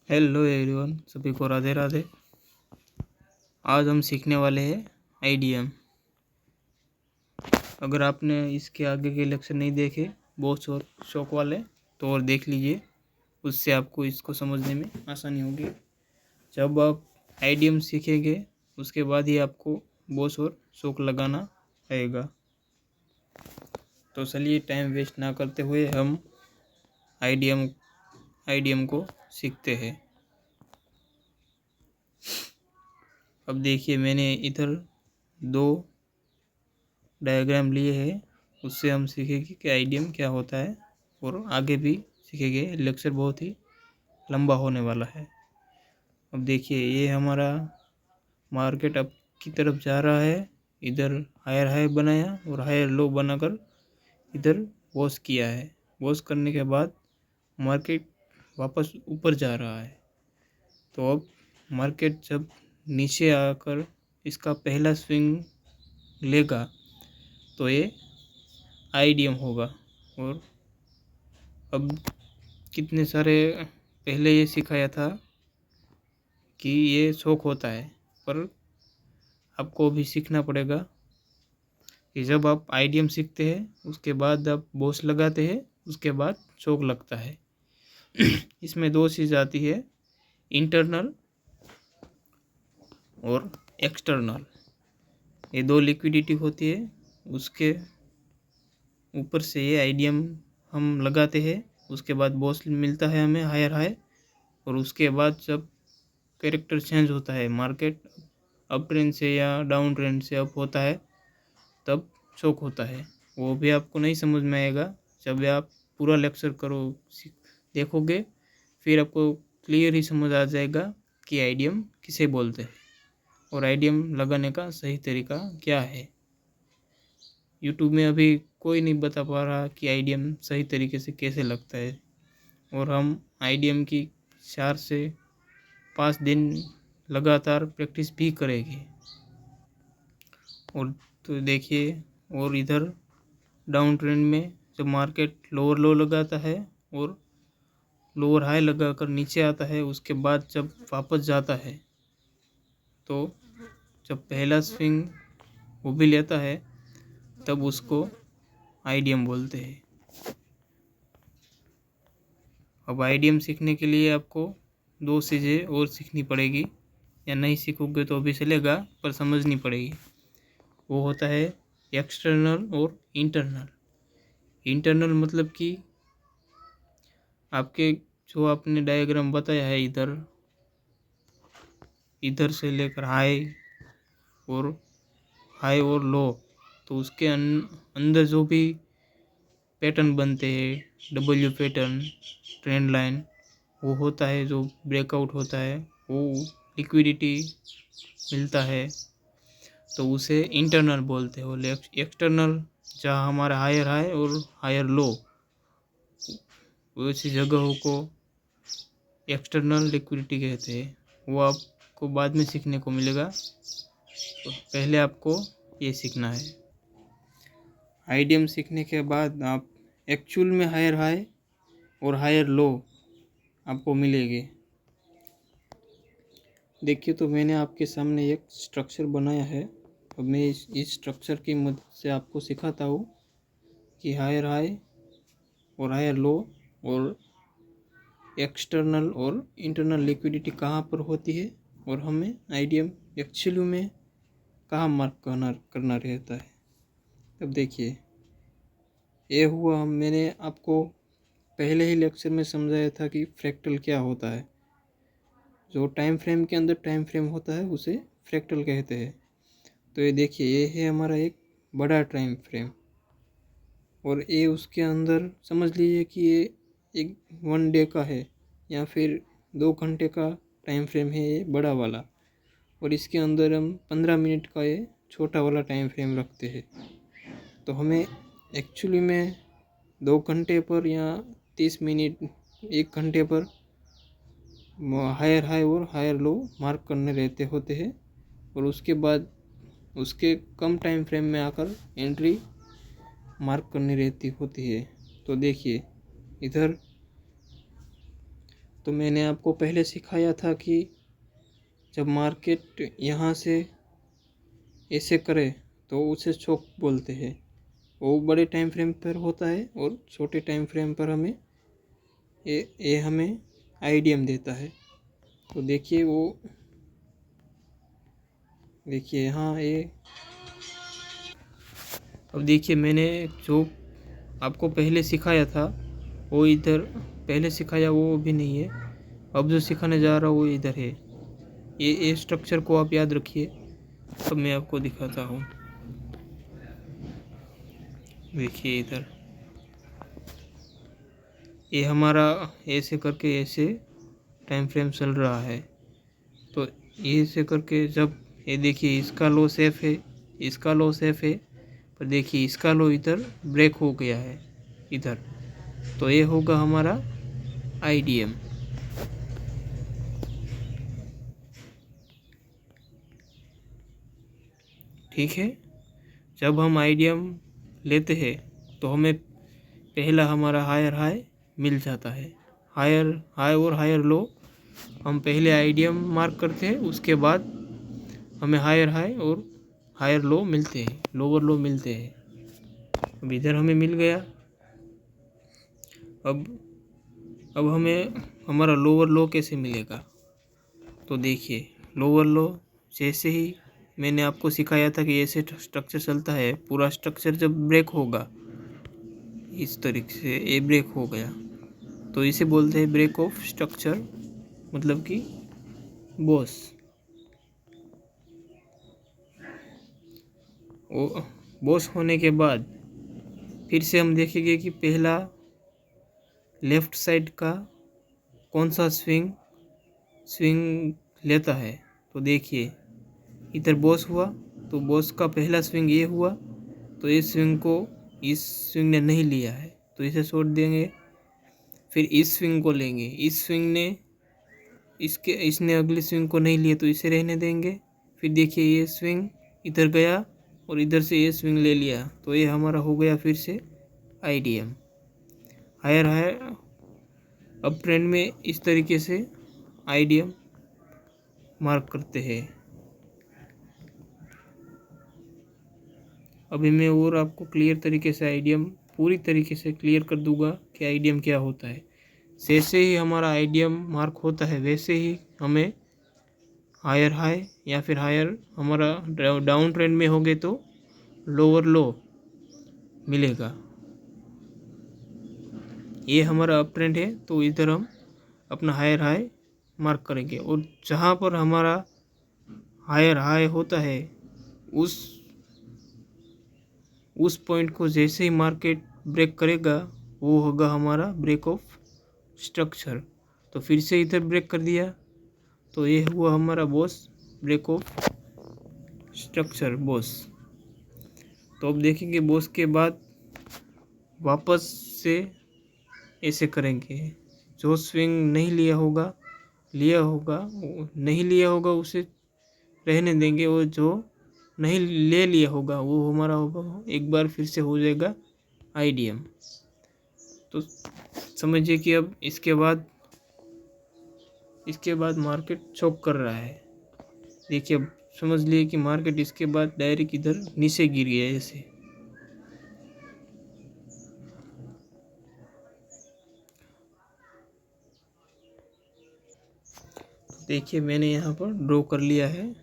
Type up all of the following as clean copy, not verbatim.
Hello everyone, सभी को राधे राधे। आज हम सीखने वाले हैं आईडीएम। अगर आपने इसके आगे के लेक्चर नहीं देखे, बहुत शौक वाले, तो और देख लीजिए, उससे आपको इसको समझने में आसानी होगी। जब आप आईडीएम सीखेंगे उसके बाद ही आपको बहुत और शौक लगाना आएगा। तो चलिए टाइम वेस्ट ना करते हुए हम आईडीएम को सीखते हैं। अब देखिए, मैंने इधर 2 डायग्राम लिए हैं, उससे हम सीखेंगे कि आईडीएम क्या होता है और आगे भी सीखेंगे। लेक्चर बहुत ही लंबा होने वाला है। अब देखिए, ये हमारा मार्केट अप की तरफ जा रहा है। इधर हायर हाई बनाया और हायर लो बनाकर इधर वॉश किया है। वॉश करने के बाद मार्केट वापस ऊपर जा रहा है। तो अब मार्केट जब नीचे आकर इसका पहला स्विंग लेगा तो ये आईडीएम होगा। और अब कितने सारे पहले ये सिखाया था कि ये शौक होता है, पर आपको भी सीखना पड़ेगा कि जब आप आईडीएम सीखते हैं उसके बाद आप बॉस लगाते हैं, उसके बाद शौक लगता है। इसमें 2 चीज़ आती है, इंटरनल और एक्सटर्नल। ये 2 लिक्विडिटी होती है, उसके ऊपर से ये आईडीएम हम लगाते हैं। उसके बाद बॉस मिलता है हमें हायर हाई, और उसके बाद जब कैरेक्टर चेंज होता है, मार्केट अप ट्रेंड से या डाउन ट्रेंड से अप होता है, तब शौक होता है। वो भी आपको नहीं समझ में आएगा। जब आप पूरा लेक्चर देखोगे, फिर आपको क्लियर ही समझ आ जाएगा कि आईडीएम किसे बोलते हैं और आईडीएम लगाने का सही तरीका क्या है। यूट्यूब में अभी कोई नहीं बता पा रहा कि आईडीएम सही तरीके से कैसे लगता है, और हम आईडीएम की 4 से 5 दिन लगातार प्रैक्टिस भी करेंगे। और तो देखिए, और इधर डाउन ट्रेंड में जब मार्केट लोअर लो लगाता है और लोअर हाई लगाकर नीचे आता है, उसके बाद जब वापस जाता है, तो जब पहला स्विंग वो भी लेता है, तब उसको आईडीएम बोलते हैं। अब आईडीएम सीखने के लिए आपको 2 चीज़ें और सीखनी पड़ेगी, या नहीं सीखोगे तो भी चलेगा, पर समझनी पड़ेगी। वो होता है एक्सटर्नल और इंटरनल। इंटरनल मतलब कि आपके जो आपने डायग्राम बताया है, इधर से लेकर हाई और लो, तो उसके अंदर जो भी पैटर्न बनते हैं, डब्ल्यू पैटर्न, ट्रेंड लाइन, वो होता है। जो ब्रेकआउट होता है, वो लिक्विडिटी मिलता है, तो उसे इंटरनल बोलते हैं। और एक्सटर्नल, जहाँ हमारा हायर हाई और हायर लो, वैसी जगहों को एक्सटर्नल लिक्विडिटी कहते हैं। वो आपको बाद में सीखने को मिलेगा, तो पहले आपको ये सीखना है। आईडीएम सीखने के बाद आप एक्चुअल में हायर हाई और हायर लो आपको मिलेंगे। देखिए, तो मैंने आपके सामने एक स्ट्रक्चर बनाया है। अब मैं इस स्ट्रक्चर की मदद से आपको सिखाता हूँ कि हायर हाई और हायर लो और एक्सटर्नल और इंटरनल लिक्विडिटी कहाँ पर होती है, और हमें आईडीएम एक्चुअली में कहाँ मार्क करना रहता है। अब देखिए, ये हुआ, मैंने आपको पहले ही लेक्चर में समझाया था कि फ्रैक्टल क्या होता है। जो टाइम फ्रेम के अंदर टाइम फ्रेम होता है उसे फ्रैक्टल कहते हैं। तो ये देखिए, ये है हमारा एक बड़ा टाइम फ्रेम, और ये उसके अंदर समझ लीजिए कि ये एक 1 डे का है, या फिर 2 घंटे का टाइम फ्रेम है ये बड़ा वाला। और इसके अंदर हम 15 मिनट का ये छोटा वाला टाइम फ्रेम रखते हैं। तो हमें एक्चुअली में 2 घंटे पर या 30 मिनट, 1 घंटे पर हायर हाई और हायर लो मार्क करने रहते होते हैं, और उसके बाद उसके कम टाइम फ्रेम में आकर एंट्री मार्क करनी रहती होती है। तो देखिए इधर, तो मैंने आपको पहले सिखाया था कि जब मार्केट यहाँ से ऐसे करे तो उसे चौक बोलते हैं। वो बड़े टाइम फ्रेम पर होता है और छोटे टाइम फ्रेम पर हमें ये हमें आईडीएम देता है। तो देखिए देखिए यहाँ ये, अब देखिए मैंने जो आपको पहले सिखाया था वो इधर पहले सिखाया वो भी नहीं है, अब जो सिखाने जा रहा हूँ वो इधर है। ये स्ट्रक्चर को आप याद रखिए। अब मैं आपको दिखाता हूँ। देखिए इधर ये हमारा ऐसे करके ऐसे टाइम फ्रेम चल रहा है। तो ये ऐसे करके जब ये देखिए इसका लो सेफ है, इसका लो सेफ है, पर देखिए इसका लो इधर ब्रेक हो गया है इधर, तो ये होगा हमारा आईडीएम। ठीक है, जब हम आईडीएम लेते हैं तो हमें पहला हमारा हायर हाई मिल जाता है। हायर हाई और हायर लो हम पहले आईडीएम मार्क करते हैं, उसके बाद हमें हायर हाई और हायर लो मिलते हैं, लोअर लो मिलते हैं। अब इधर हमें मिल गया। अब हमें हमारा लोअर लो कैसे मिलेगा? तो देखिए लोअर लो जैसे ही मैंने आपको सिखाया था कि ऐसे स्ट्रक्चर चलता है, पूरा स्ट्रक्चर जब ब्रेक होगा इस तरीके से, ये ब्रेक हो गया तो इसे बोलते हैं ब्रेक ऑफ स्ट्रक्चर, मतलब कि बॉस। वो बॉस होने के बाद फिर से हम देखेंगे कि पहला लेफ्ट साइड का कौन सा स्विंग लेता है। तो देखिए इधर बॉस हुआ तो बॉस का पहला स्विंग ये हुआ, तो इस स्विंग ने नहीं लिया है तो इसे छोड़ देंगे। फिर इस स्विंग को लेंगे, इस स्विंग ने इसने अगले स्विंग को नहीं लिया तो इसे रहने देंगे। फिर देखिए ये स्विंग इधर गया और इधर से ये स्विंग ले लिया, तो ये हमारा हो गया फिर से आईडीएम। हायर हायर अब ट्रेंड में इस तरीके से आईडीएम मार्क करते हैं। अभी मैं और आपको क्लियर तरीके से आईडीएम पूरी तरीके से क्लियर कर दूंगा कि आईडीएम क्या होता है। जैसे ही हमारा आईडीएम मार्क होता है वैसे ही हमें हायर हाई या फिर हायर हमारा डाउन ट्रेंड में हो गए तो लोअर लो मिलेगा। ये हमारा अप ट्रेंड है तो इधर हम अपना हायर हाई मार्क करेंगे, और जहाँ पर हमारा हायर हाई होता है उस पॉइंट को जैसे ही मार्केट ब्रेक करेगा वो होगा हमारा ब्रेक ऑफ स्ट्रक्चर। तो फिर से इधर ब्रेक कर दिया तो ये हुआ हमारा boss, break of structure boss. तो अब देखेंगे बॉस के बाद वापस से ऐसे करेंगे। जो स्विंग नहीं लिया होगा नहीं लिया होगा उसे रहने देंगे, और जो नहीं ले लिया होगा वो हमारा होगा एक बार फिर से हो जाएगा आईडीएम। तो समझिए कि अब इसके बाद मार्केट चौक कर रहा है। देखिए अब समझ लिए कि मार्केट इसके बाद डायरेक्ट इधर नीचे गिर गया ऐसे। देखिए मैंने यहाँ पर ड्रॉ कर लिया है।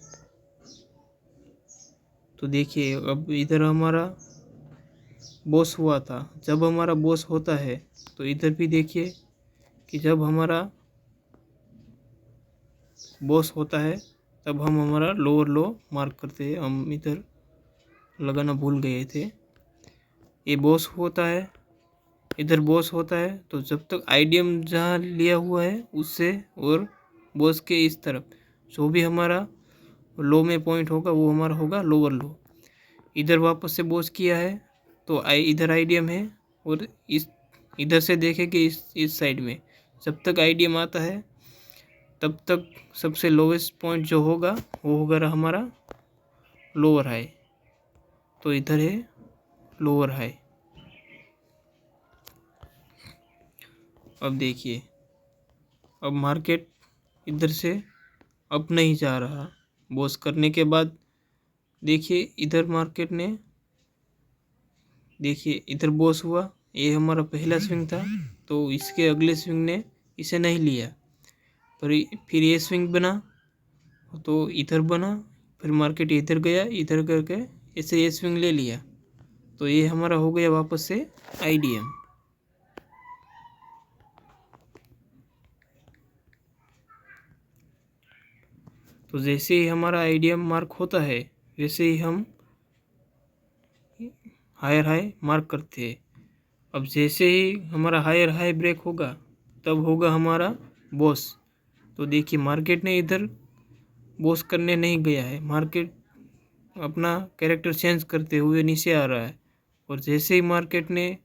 तो देखिए अब इधर हमारा बॉस हुआ था, जब हमारा बॉस होता है तो इधर भी देखिए कि जब हमारा बॉस होता है तब हम हमारा लोअर लो मार्क करते हैं। हम इधर लगाना भूल गए थे। ये बॉस होता है, इधर बॉस होता है, तो जब तक आईडीएम जहाँ लिया हुआ है उससे और बॉस के इस तरफ जो भी हमारा लो में पॉइंट होगा वो हमारा होगा लोअर लो। इधर वापस से बॉस किया है तो इधर आईडीएम है, और इधर से देखें कि इस साइड में जब तक आईडीएम आता है तब तक सबसे लोवेस्ट पॉइंट जो होगा वो होगा हमारा लोअर हाई। तो इधर है लोअर हाई। अब देखिए अब मार्केट इधर से अप नहीं जा रहा। बॉस करने के बाद देखिए इधर मार्केट ने, देखिए इधर बॉस हुआ, ये हमारा पहला स्विंग था, तो इसके अगले स्विंग ने इसे नहीं लिया, फिर ये स्विंग बना तो इधर बना, फिर मार्केट इधर गया, इधर करके ऐसे ये स्विंग ले लिया, तो ये हमारा हो गया वापस से आईडीएम। तो जैसे ही हमारा आईडीएम मार्क होता है वैसे ही हम हायर हाई मार्क करते हैं। अब जैसे ही हमारा हायर हाई ब्रेक होगा तब होगा हमारा बॉस। तो देखिए मार्केट ने इधर बॉस करने नहीं गया है, मार्केट अपना कैरेक्टर चेंज करते हुए नीचे आ रहा है। और जैसे ही मार्केट ने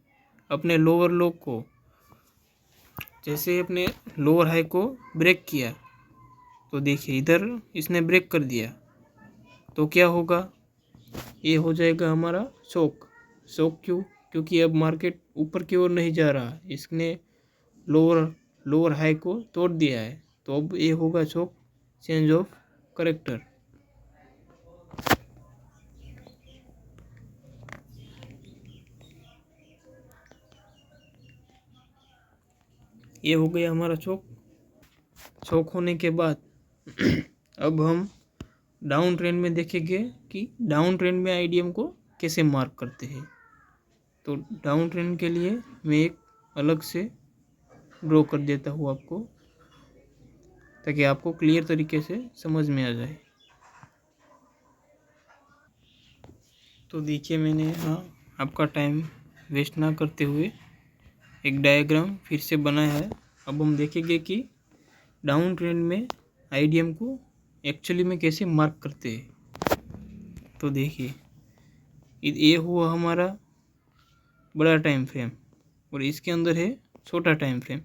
अपने लोअर लो को, जैसे ही अपने लोअर हाई को ब्रेक किया, तो देखिए इधर इसने ब्रेक कर दिया, तो क्या होगा, ये हो जाएगा हमारा शॉक। शॉक क्यों? क्योंकि अब मार्केट ऊपर की ओर नहीं जा रहा, इसने लोअर हाई को तोड़ दिया है, तो अब ये होगा शॉक, चेंज ऑफ करेक्टर। ये हो गया हमारा चौक। चौक होने के बाद अब हम डाउन ट्रेंड में देखेंगे कि डाउन ट्रेंड में आईडीएम को कैसे मार्क करते हैं। तो डाउन ट्रेंड के लिए मैं एक अलग से ड्रॉ कर देता हूँ आपको, ताकि आपको क्लियर तरीके से समझ में आ जाए। तो देखिए मैंने यहाँ आपका टाइम वेस्ट ना करते हुए एक डायग्राम फिर से बनाया है। अब हम देखेंगे कि डाउन ट्रेंड में आईडीएम को एक्चुअली में कैसे मार्क करते हैं। तो देखिए ये हुआ हमारा बड़ा टाइम फ्रेम और इसके अंदर है छोटा टाइम फ्रेम।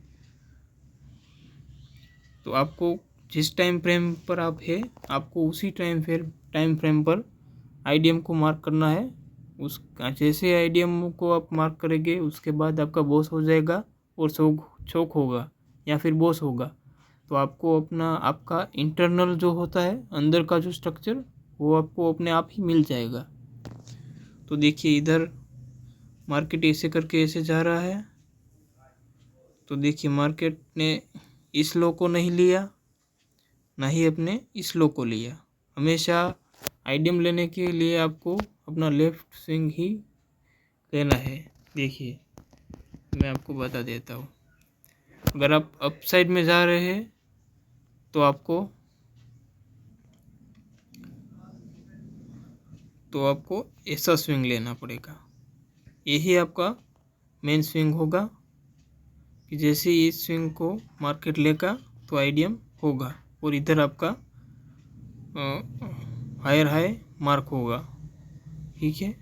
तो आपको जिस टाइम फ्रेम पर आप है, आपको उसी टाइम फ्रेम पर आईडीएम को मार्क करना है। उस जैसे आईडीएम को आप मार्क करेंगे उसके बाद आपका बॉस हो जाएगा और चौक होगा या फिर बॉस होगा। तो आपको आपका इंटरनल जो होता है अंदर का जो स्ट्रक्चर, वो आपको अपने आप ही मिल जाएगा। तो देखिए इधर मार्केट ऐसे करके ऐसे जा रहा है, तो देखिए मार्केट ने इस लो को नहीं लिया, ना ही अपने इस लो को लिया। हमेशा आईडीएम लेने के लिए आपको अपना लेफ्ट स्विंग ही लेना है। देखिए मैं आपको बता देता हूँ, अगर आप अप साइड में जा रहे हैं तो आपको ऐसा स्विंग लेना पड़ेगा। यही आपका मेन स्विंग होगा कि जैसे ही इस स्विंग को मार्केट लेगा तो आईडीएम होगा और इधर आपका हायर हाई मार्क होगा। ठीक है,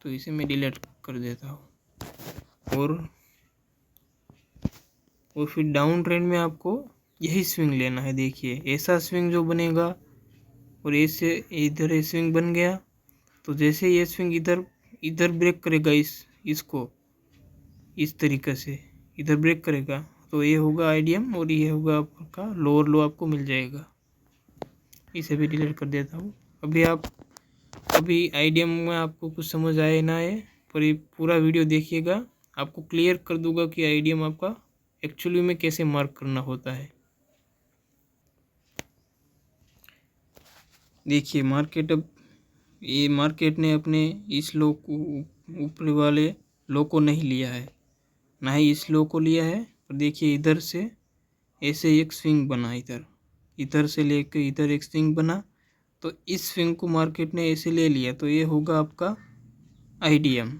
तो इसे मैं डिलीट कर देता हूँ। और फिर डाउन ट्रेंड में आपको यही स्विंग लेना है। देखिए ऐसा स्विंग जो बनेगा और ऐसे इधर ये स्विंग बन गया, तो जैसे ये स्विंग इधर ब्रेक करेगा, इसको इस तरीके से इधर ब्रेक करेगा, तो ये होगा आईडीएम और ये होगा आपका लोअर लो, आपको मिल जाएगा। इसे भी डिलीट कर देता हूँ। अभी आईडीएम में आपको कुछ समझ आए ना आए, पर ये पूरा वीडियो देखिएगा, आपको क्लियर कर दूंगा कि आईडीएम आपका एक्चुअली में कैसे मार्क करना होता है। देखिए मार्केट ने अपने इस लो को, ऊपर वाले लो को नहीं लिया है, ना ही इस लो को लिया है। पर देखिए इधर से ऐसे एक स्विंग बना, इधर से लेके इधर एक स्विंग बना, तो इस स्विंग को मार्केट ने ऐसे ले लिया, तो ये होगा आपका आईडीएम।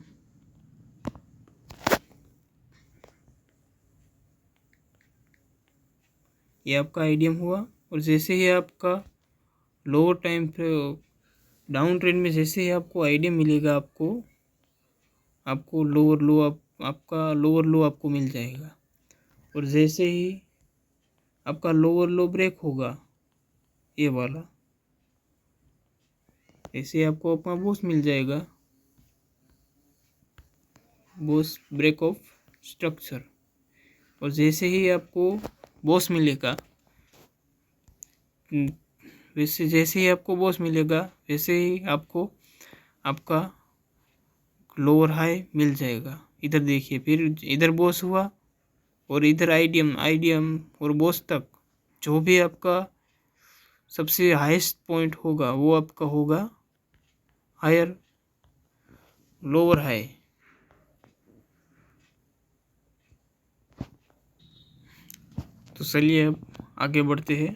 ये आपका आईडीएम हुआ। और जैसे ही आपका लोअर टाइम डाउन ट्रेंड में जैसे ही आपको आईडीएम मिलेगा, आपको लोअर लो आपका लोअर लो आपको मिल जाएगा। और जैसे ही आपका लोअर लो ब्रेक होगा, ये वाला, ऐसे आपको अपना बॉस मिल जाएगा, बॉस ब्रेक ऑफ स्ट्रक्चर। और जैसे ही आपको बॉस मिलेगा, जैसे ही आपको बॉस मिलेगा वैसे ही आपको आपका लोअर हाई मिल जाएगा। इधर देखिए, फिर इधर बॉस हुआ और इधर आईडियम और बॉस तक जो भी आपका सबसे हाईएस्ट पॉइंट होगा वो आपका होगा हायर लोअर हाई। तो चलिए अब आगे बढ़ते हैं।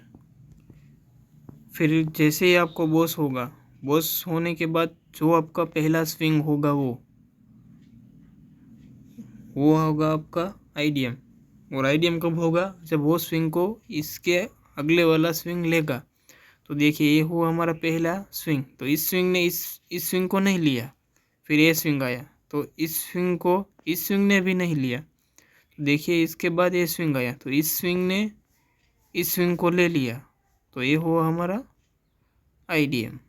फिर जैसे ही आपको बॉस होगा, बॉस होने के बाद जो आपका पहला स्विंग होगा वो होगा आपका आईडियम। और आईडियम कब होगा? जब वो स्विंग को इसके अगले वाला स्विंग लेगा। तो देखिए ये हुआ हमारा पहला स्विंग। तो इस स्विंग ने इस स्विंग को नहीं लिया, फिर ये स्विंग आया तो इस स्विंग ने भी नहीं लिया। तो देखिए इसके बाद ये स्विंग आया तो इस स्विंग ने इस स्विंग को ले लिया। तो ये हुआ हमारा आईडियम।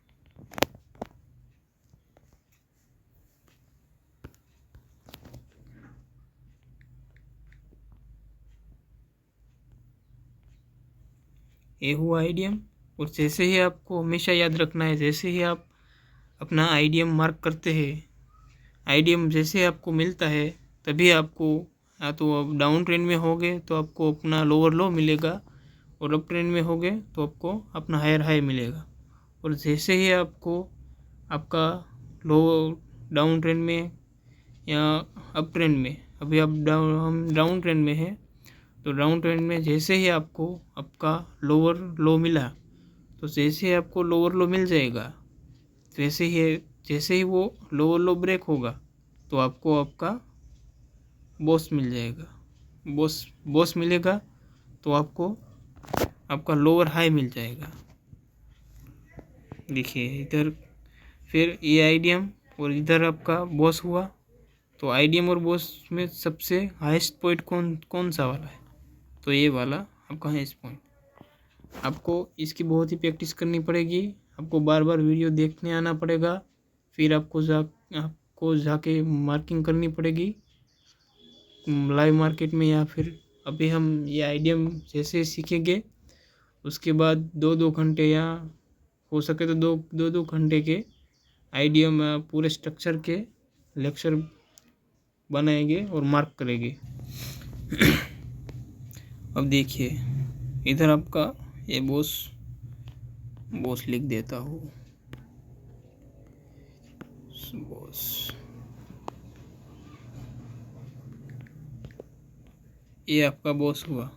ये हुआ आईडियम। और जैसे ही आपको हमेशा याद रखना है, जैसे ही आप अपना आईडियम मार्क करते हैं, आईडियम जैसे आपको मिलता है तभी आपको, या तो आप डाउन ट्रेंड में होगे तो आपको अपना लोअर लो मिलेगा, और अप ट्रेंड में होगे तो आपको अपना हायर हाई मिलेगा। और जैसे ही आपको आपका लो डाउन ट्रेंड में या अप ट्रेंड में, अभी हम डाउन ट्रेंड में हैं, तो डाउन ट्रेंड में जैसे ही आपको आपका लोअर लो मिला, तो जैसे ही आपको लोअर लो मिल जाएगा जैसे ही वो लोअर लो ब्रेक होगा तो आपको आपका बॉस मिल जाएगा। बॉस मिलेगा तो आपको आपका लोअर हाई मिल जाएगा। देखिए इधर फिर ये आईडियम और इधर आपका बॉस हुआ। तो आईडियम और बॉस में सबसे हाईएस्ट पॉइंट कौन सा वाला है? तो ये वाला आपका हाईएस्ट पॉइंट। आपको इसकी बहुत ही प्रैक्टिस करनी पड़ेगी, आपको बार बार वीडियो देखने आना पड़ेगा, फिर आपको जाके मार्किंग करनी पड़ेगी लाइव मार्केट में, या फिर अभी हम ये आईडियम जैसे सीखेंगे उसके बाद 2-2 घंटे या हो सके तो दो घंटे के आईडियम पूरे स्ट्रक्चर के लेक्चर बनाएंगे और मार्क करेंगे। अब देखिए इधर आपका ये बॉस लिख देता हूँ, बॉस। ये आपका बॉस हुआ।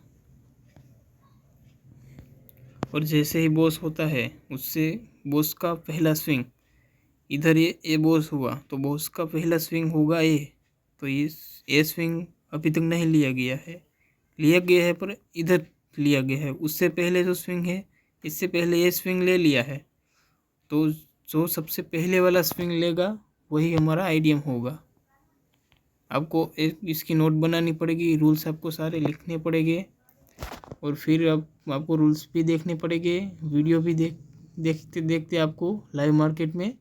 और जैसे ही बॉस होता है उससे बॉस का पहला स्विंग, इधर ये बॉस हुआ तो बॉस का पहला स्विंग होगा ये। तो ये स्विंग अभी तक नहीं लिया गया है पर इधर लिया गया है। उससे पहले जो स्विंग है, इससे पहले ये स्विंग ले लिया है। तो जो सबसे पहले वाला स्विंग लेगा वही हमारा आईडियम होगा। आपको इसकी नोट बनानी पड़ेगी, रूल्स आपको सारे लिखने पड़ेंगे, और फिर आपको रूल्स भी देखने पड़ेंगे, वीडियो भी देखते देखते आपको लाइव मार्केट में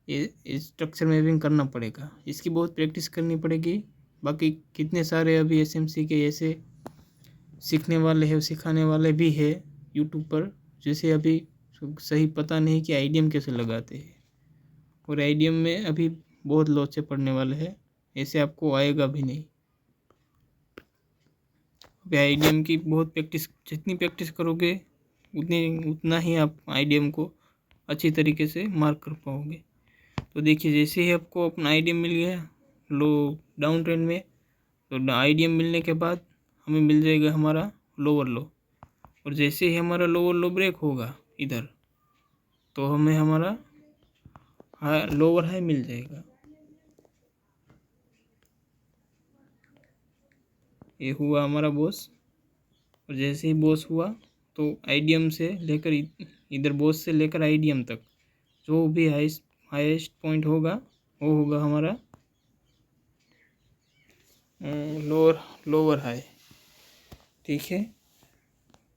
ये स्ट्रक्चर मैपिंग करना पड़ेगा। इसकी बहुत प्रैक्टिस करनी पड़ेगी। बाकी कितने सारे अभी एसएमसी के ऐसे सीखने वाले हैं, सिखाने वाले भी है यूट्यूब पर, जैसे अभी सही पता नहीं कि आईडियम कैसे लगाते हैं। और आईडियम में अभी बहुत लोचे पड़ने वाले हैं, ऐसे आपको आएगा भी नहीं। अभी आईडियम की बहुत प्रैक्टिस, जितनी प्रैक्टिस करोगे उतना ही आप आईडियम को अच्छी तरीके से मार्क कर पाओगे। तो देखिए जैसे ही आपको अपना आईडियम मिल गया लो डाउन ट्रेंड में, तो आईडियम मिलने के बाद हमें मिल जाएगा हमारा लोअर लो। और जैसे ही हमारा लोअर लो ब्रेक होगा इधर, तो हमें हमारा लोअर हाई मिल जाएगा। ये हुआ हमारा बॉस। और जैसे ही बॉस हुआ तो आईडियम से लेकर इधर बॉस से लेकर आईडियम तक जो भी हाईएस्ट पॉइंट होगा वो होगा हमारा लोअर हाई। ठीक है,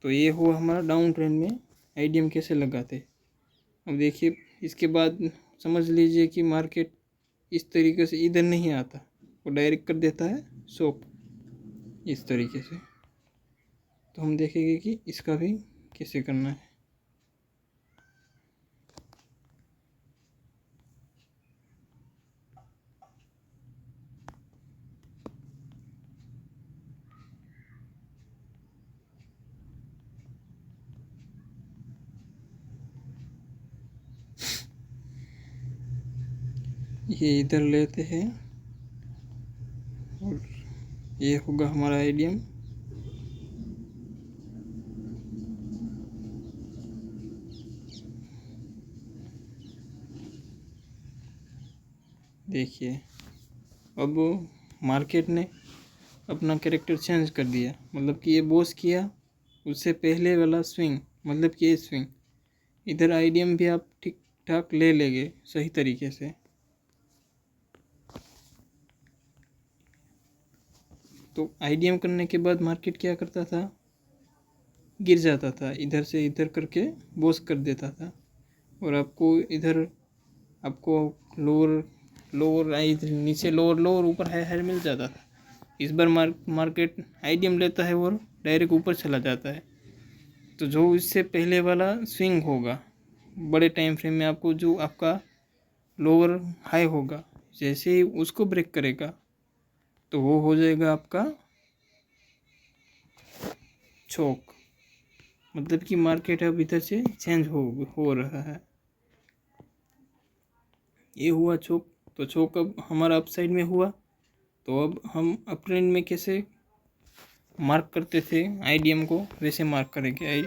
तो ये हुआ हमारा डाउन ट्रेंड में आईडियम कैसे लगाते। अब देखिए इसके बाद समझ लीजिए कि मार्केट इस तरीके से इधर नहीं आता, वो डायरेक्ट कर देता है शॉप। इस तरीके से। तो हम देखेंगे कि इसका भी कैसे करना है। ये इधर लेते हैं और ये होगा हमारा आइडियम। देखिए अब मार्केट ने अपना कैरेक्टर चेंज कर दिया, मतलब कि ये बॉस किया, उससे पहले वाला स्विंग, मतलब कि ये स्विंग, इधर आइडियम भी आप ठीक ठाक ले लेंगे सही तरीके से। तो आइडियम करने के बाद मार्केट क्या करता था, गिर जाता था, इधर से इधर करके बॉस कर देता था, और आपको इधर आपको लोअर लोअर इधर नीचे लोअर लोअर ऊपर हाई हाई मिल जाता था। इस बार मार्केट आइडियम लेता है और डायरेक्ट ऊपर चला जाता है। तो जो इससे पहले वाला स्विंग होगा बड़े टाइम फ्रेम में, आपको जो आपका लोअर हाई होगा, जैसे ही उसको ब्रेक करेगा तो वो हो जाएगा आपका चौक। मतलब कि मार्केट अब इधर से चेंज हो रहा है। ये हुआ चौक। तो चौक अब हमारा अप साइड में हुआ। तो अब हम अप ट्रेंड में कैसे मार्क करते थे आइडियम को, वैसे मार्क करेंगे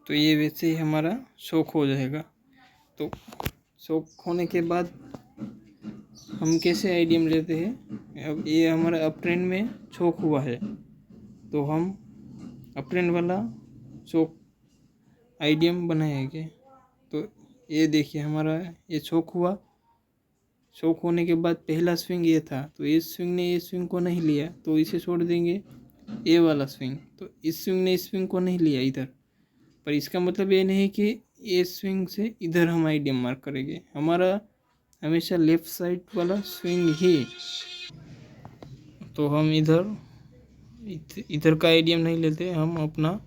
तो ये वैसे ही हमारा शौक हो जाएगा। तो शौक होने के बाद हम कैसे आइडियम लेते हैं, अब ये हमारा अप ट्रेंड में शौक हुआ है तो हम अप ट्रेंड वाला शौक आइडियम बनाएंगे। तो ये देखिए हमारा ये शौक हुआ। शौक होने के बाद पहला स्विंग ये था, तो इस स्विंग ने ये स्विंग को नहीं लिया तो इसे छोड़ देंगे, ये वाला स्विंग। तो इस स्विंग ने इस स्विंग को नहीं लिया इधर, पर इसका मतलब ये नहीं कि ये स्विंग से इधर हम आइडियम मार्क करेंगे। हमारा हमेशा लेफ्ट साइड वाला स्विंग ही। तो हम इधर का आइडियम नहीं लेते, हम अपना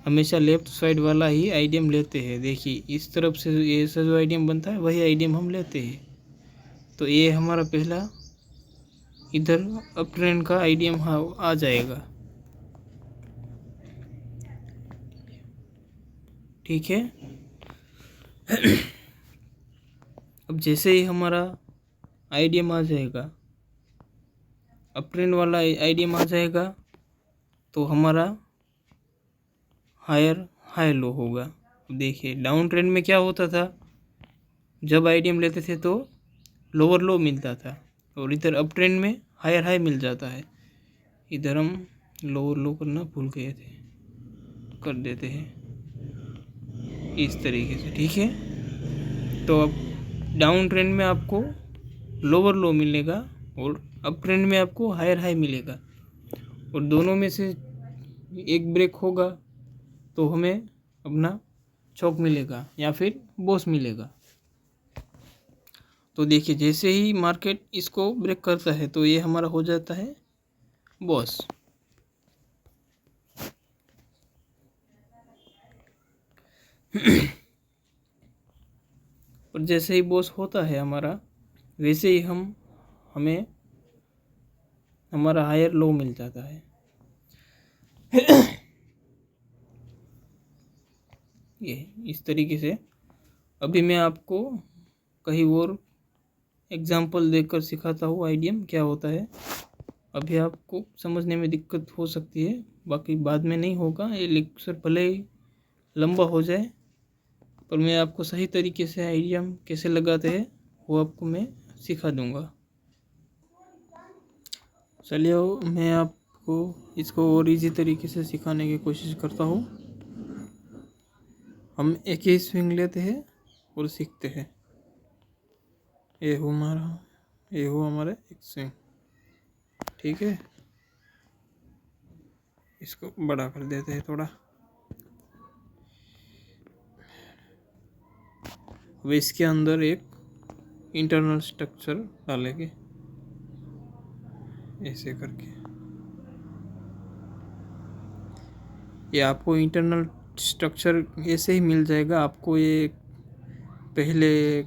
हमेशा लेफ्ट साइड वाला ही आइडियम लेते हैं। देखिए इस तरफ से ये सा जो आइडियम बनता है वही आइडियम हम लेते हैं। तो ये हमारा पहला इधर अप ट्रेंड का आइडियम आ जाएगा। ठीक है। अब जैसे ही हमारा आइडियम आ जाएगा, अप ट्रेंड वाला आइडियम आ जाएगा, तो हमारा हायर हाई लो होगा। देखिए डाउन ट्रेंड में क्या होता था, जब आइडियम लेते थे तो लोअर लो मिलता था, और इधर अप ट्रेंड में हायर हाई मिल जाता है। इधर हम लोअर लो करना भूल गए थे, कर देते हैं इस तरीके से। ठीक है। तो अब डाउन ट्रेंड में आपको लोअर लो मिलेगा और अप ट्रेंड में आपको हायर हाई मिलेगा, और दोनों में से एक ब्रेक होगा तो हमें अपना चौक मिलेगा या फिर बॉस मिलेगा। तो देखिए जैसे ही मार्केट इसको ब्रेक करता है तो ये हमारा हो जाता है बॉस। और जैसे ही बॉस होता है हमारा, वैसे ही हमें हमारा हायर लो मिल जाता है। ये इस तरीके से। अभी मैं आपको कहीं और एग्जाम्पल देकर सिखाता हूँ आइडियम क्या होता है। अभी आपको समझने में दिक्कत हो सकती है, बाकी बाद में नहीं होगा। ये लेक्चर भले ही लंबा हो जाए, पर मैं आपको सही तरीके से आइडियम कैसे लगाते हैं वो आपको मैं सिखा दूंगा। चलिए मैं आपको इसको और इजी तरीके से सिखाने की कोशिश करता हूँ। हम एक ही स्विंग लेते हैं और सीखते हैं। ये हो हमारा एक स्विंग। ठीक है, इसको बड़ा कर देते हैं थोड़ा। अब इसके अंदर एक इंटरनल स्ट्रक्चर डालेंगे। ऐसे करके। ये आपको इंटरनल स्ट्रक्चर ऐसे ही मिल जाएगा। आपको ये पहले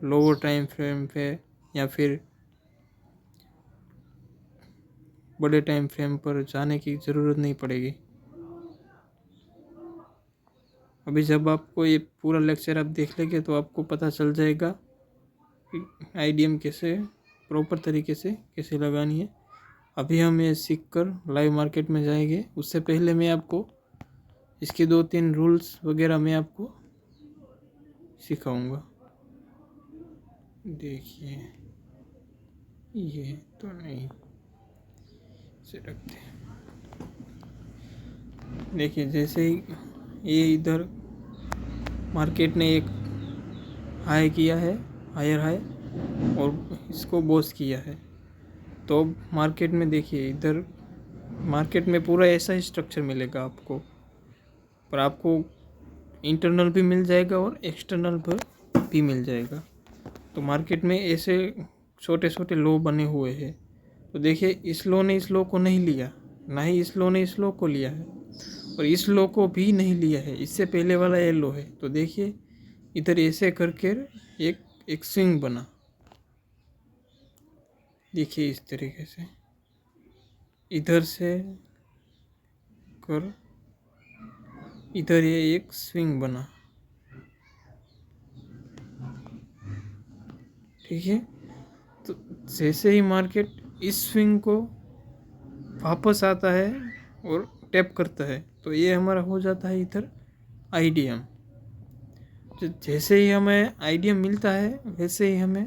लोअर टाइम फ्रेम पे या फिर बड़े टाइम फ्रेम पर जाने की ज़रूरत नहीं पड़ेगी। अभी जब आपको ये पूरा लेक्चर आप देख लेंगे तो आपको पता चल जाएगा कि आईडीएम कैसे प्रॉपर तरीके से कैसे लगानी है। अभी हम ये सीख कर लाइव मार्केट में जाएंगे। उससे पहले मैं आपको इसके 2-3 रूल्स वगैरह मैं आपको सिखाऊंगा। देखिए, ये तो नहीं से रखते। देखिए, जैसे ही ये इधर मार्केट ने एक हाई किया है, हायर हाई, और इसको बोस किया है, तो मार्केट में देखिए, इधर मार्केट में पूरा ऐसा ही स्ट्रक्चर मिलेगा आपको, पर आपको इंटरनल भी मिल जाएगा और एक्सटर्नल पर भी मिल जाएगा। तो मार्केट में ऐसे छोटे छोटे लो बने हुए हैं। तो देखिए, इस लो ने इस लो को नहीं लिया, ना ही इस लो ने इस लो को लिया है, और इस लो को भी नहीं लिया है। इससे पहले वाला ये लो है। तो देखिए, इधर ऐसे करके एक स्विंग बना। देखिए, इस तरीके से इधर से कर इधर ये एक स्विंग बना। ठीक है। तो जैसे ही मार्केट इस स्विंग को वापस आता है और टैप करता है, तो ये हमारा हो जाता है इधर आईडीएम। जैसे ही हमें आईडीएम मिलता है, वैसे ही हमें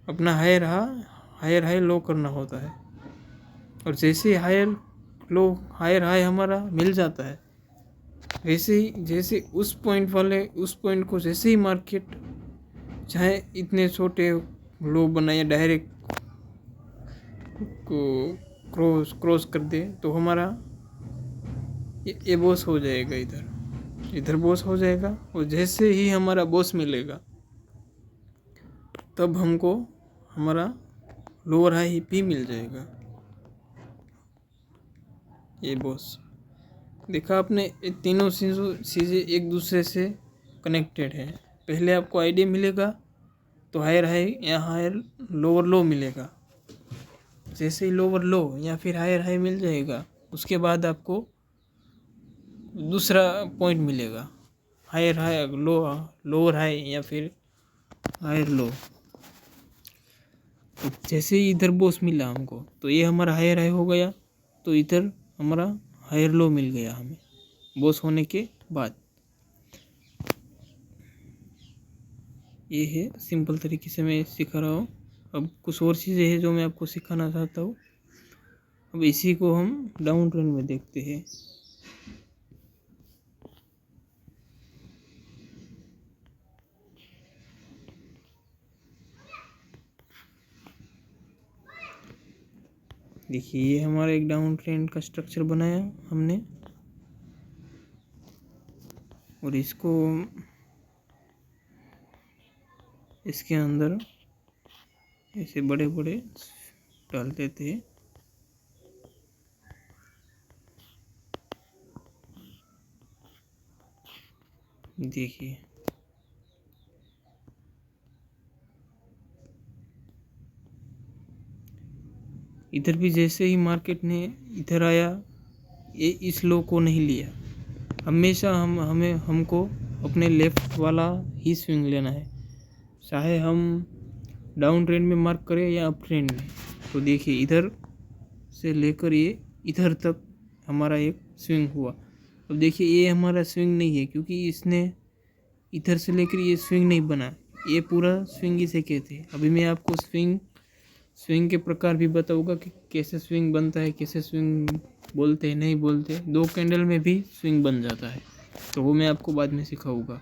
अपना हायर हाई लो करना होता है। और जैसे ही हायर हाई हमारा मिल जाता है, वैसे ही जैसे उस पॉइंट को जैसे ही मार्केट चाहे इतने छोटे लो बनाए डायरेक्ट को क्रॉस कर दे, तो हमारा ये बॉस हो जाएगा। इधर बॉस हो जाएगा। और जैसे ही हमारा बॉस मिलेगा, तब हमको हमारा लोअर हाई भी मिल जाएगा। ये बॉस देखा आपने, ये तीनों चीज़ें एक दूसरे से कनेक्टेड है। पहले आपको आईडी मिलेगा तो हायर हाई या हायर लोअर लो मिलेगा। जैसे ही लोअर लो या फिर हायर हाई मिल जाएगा, उसके बाद आपको दूसरा पॉइंट मिलेगा, हायर हाई लोअर हाई या फिर हायर लो। जैसे ही इधर बॉस मिला हमको, तो ये हमारा हायर हाई हो गया, तो इधर हमारा हायर लो मिल गया हमें बॉस होने के बाद। ये है सिंपल तरीके से मैं सिखा रहा हूँ। अब कुछ और चीज़ें हैं जो मैं आपको सिखाना चाहता हूँ। अब इसी को हम डाउन ट्रेंड में देखते हैं। देखिए, ये हमारा एक डाउन ट्रेंड का स्ट्रक्चर बनाया हमने, और इसको इसके अंदर ऐसे बड़े बड़े डाल देते हैं। देखिए, इधर भी जैसे ही मार्केट ने इधर आया, ये इस लो को नहीं लिया। हमेशा हमको अपने लेफ्ट वाला ही स्विंग लेना है, चाहे हम डाउन ट्रेंड में मार्क करें या अप ट्रेंड में। तो देखिए, इधर से लेकर ये इधर तक हमारा एक स्विंग हुआ। अब देखिए, ये हमारा स्विंग नहीं है, क्योंकि इसने इधर से लेकर ये स्विंग नहीं बना। ये पूरा स्विंग इसे कहते हैं। अभी मैं आपको स्विंग के प्रकार भी बताऊंगा कि कैसे स्विंग बनता है, कैसे स्विंग बोलते हैं, नहीं बोलते। 2 कैंडल में भी स्विंग बन जाता है, तो वो मैं आपको बाद में सिखाऊंगा।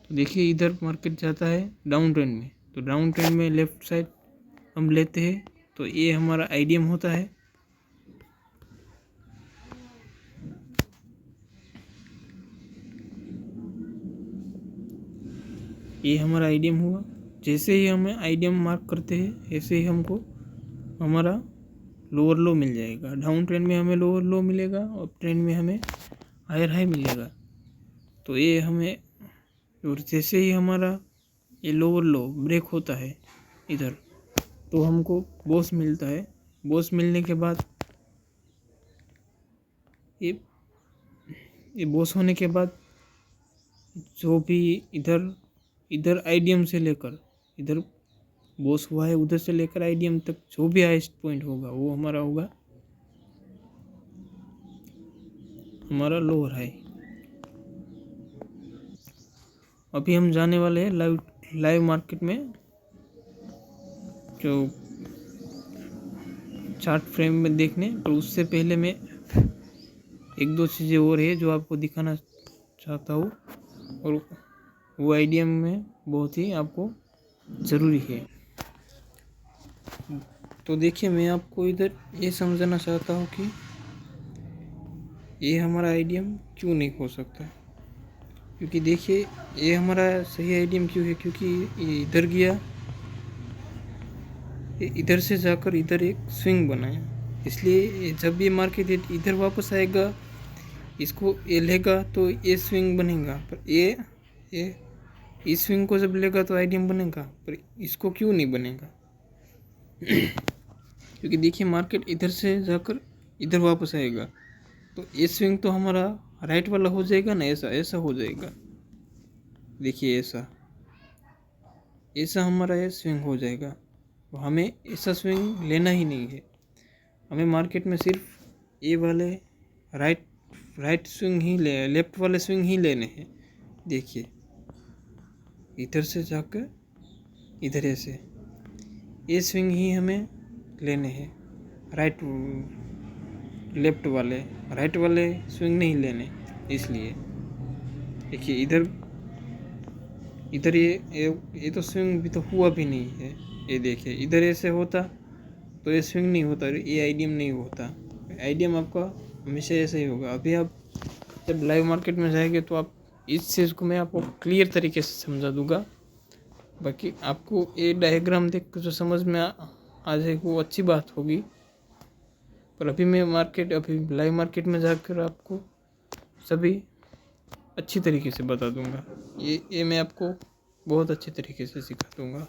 तो देखिए, इधर मार्केट जाता है डाउन ट्रेंड में, तो डाउन ट्रेंड में लेफ्ट साइड हम लेते हैं, तो ये हमारा आईडीएम होता है। ये हमारा आईडीएम हुआ। जैसे ही हमें आईडीएम मार्क करते हैं, ऐसे ही हमको हमारा लोअर लो मिल जाएगा। डाउन ट्रेंड में हमें लोअर लो मिलेगा, अप ट्रेंड में हमें हायर हाई मिलेगा। तो ये हमें, और जैसे ही हमारा ये लोअर लो ब्रेक होता है इधर, तो हमको बॉस मिलता है। बॉस मिलने के बाद ये बॉस होने के बाद जो भी इधर आईडीएम से लेकर, इधर बॉस हुआ है उधर से लेकर आईडीएम तक जो भी हाईएस्ट पॉइंट होगा वो हमारा होगा हमारा लोअर हाई। अभी हम जाने वाले हैं लाइव मार्केट में, जो चार्ट फ्रेम में देखने। पर उससे पहले मैं एक दो चीज़ें और है जो आपको दिखाना चाहता हूँ, और वो आईडीएम में बहुत ही आपको ज़रूरी है। तो देखिए, मैं आपको इधर ये समझाना चाहता हूँ कि ये हमारा आईडीएम क्यों नहीं हो सकता। क्योंकि देखिए, ये हमारा सही आईडीएम क्यों है, क्योंकि ये इधर गया, इधर से जाकर इधर एक स्विंग बनाया। इसलिए जब ये मार्केट इधर वापस आएगा, इसको ये लेगा तो ये स्विंग बनेगा। पर ये इस स्विंग को जब लेगा तो आईडीएम बनेगा, पर इसको क्यों नहीं बनेगा? क्योंकि देखिए, मार्केट इधर से जाकर इधर वापस आएगा, तो ये स्विंग तो हमारा राइट वाला हो जाएगा ना, ऐसा हो जाएगा। देखिए, ऐसा हमारा ये स्विंग हो जाएगा। तो हमें ऐसा स्विंग लेना ही नहीं है। हमें मार्केट में सिर्फ ये वाले राइट स्विंग ही लेफ्ट वाले स्विंग ही लेने हैं। देखिए, इधर से जाकर इधर ऐसे ये स्विंग ही हमें लेने हैं। लेफ्ट वाले राइट वाले स्विंग नहीं लेने। इसलिए देखिए, इधर ये तो स्विंग भी तो हुआ भी नहीं है। ये देखिए, इधर ऐसे होता तो ये स्विंग नहीं होता, ये आईडीएम नहीं होता। आईडीएम आपका हमेशा ऐसे ही होगा। अभी आप जब लाइव मार्केट में जाएंगे तो आप इस चीज़ को मैं आपको क्लियर तरीके से समझा दूंगा। बाकी आपको ये डायग्राम देख कर जो समझ में आ जाए वो अच्छी बात होगी। पर अभी लाइव मार्केट में जाकर आपको सभी अच्छी तरीके से बता दूंगा। ये मैं आपको बहुत अच्छे तरीके से सिखा दूंगा।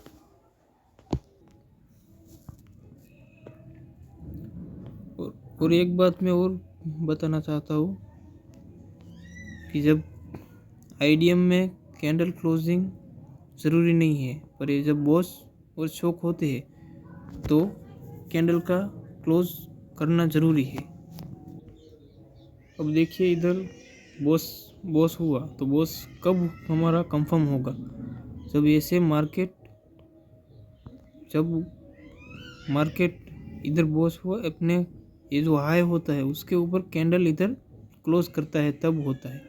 और एक बात मैं और बताना चाहता हूँ कि जब आईडीएम में कैंडल क्लोजिंग ज़रूरी नहीं है, पर ये जब बॉस और शॉक होते हैं तो कैंडल का क्लोज करना ज़रूरी है। अब देखिए, इधर बॉस हुआ तो बॉस कब हमारा कंफर्म होगा? जब ऐसे मार्केट इधर बॉस हुआ, अपने ये जो हाई होता है उसके ऊपर कैंडल इधर क्लोज करता है, तब होता है।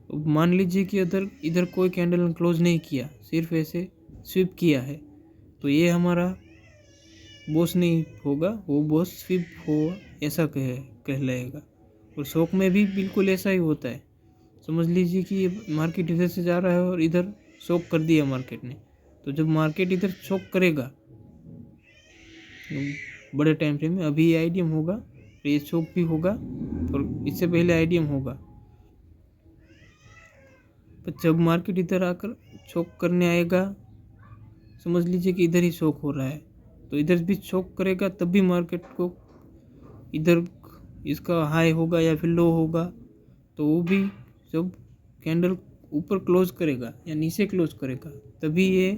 अब मान लीजिए कि इधर कोई कैंडल क्लोज नहीं किया, सिर्फ ऐसे स्विप किया है, तो ये हमारा बॉस नहीं होगा, वो बॉस स्विप होगा, ऐसा कहलाएगा। और शॉक में भी बिल्कुल ऐसा ही होता है। समझ लीजिए कि ये मार्केट इधर से जा रहा है और इधर शॉक कर दिया मार्केट ने, तो जब मार्केट इधर शॉक करेगा बड़े टाइम फ्रेम में, अभी ये आईडीएम होगा, ये शॉक भी होगा और इससे पहले आईडीएम होगा। पर जब मार्केट इधर आकर शॉक करने आएगा, समझ लीजिए कि इधर ही शॉक हो रहा है, तो इधर भी शॉक करेगा, तब भी मार्केट को इधर इसका हाई होगा या फिर लो होगा, तो वो भी जब कैंडल ऊपर क्लोज करेगा या नीचे क्लोज करेगा, तभी ये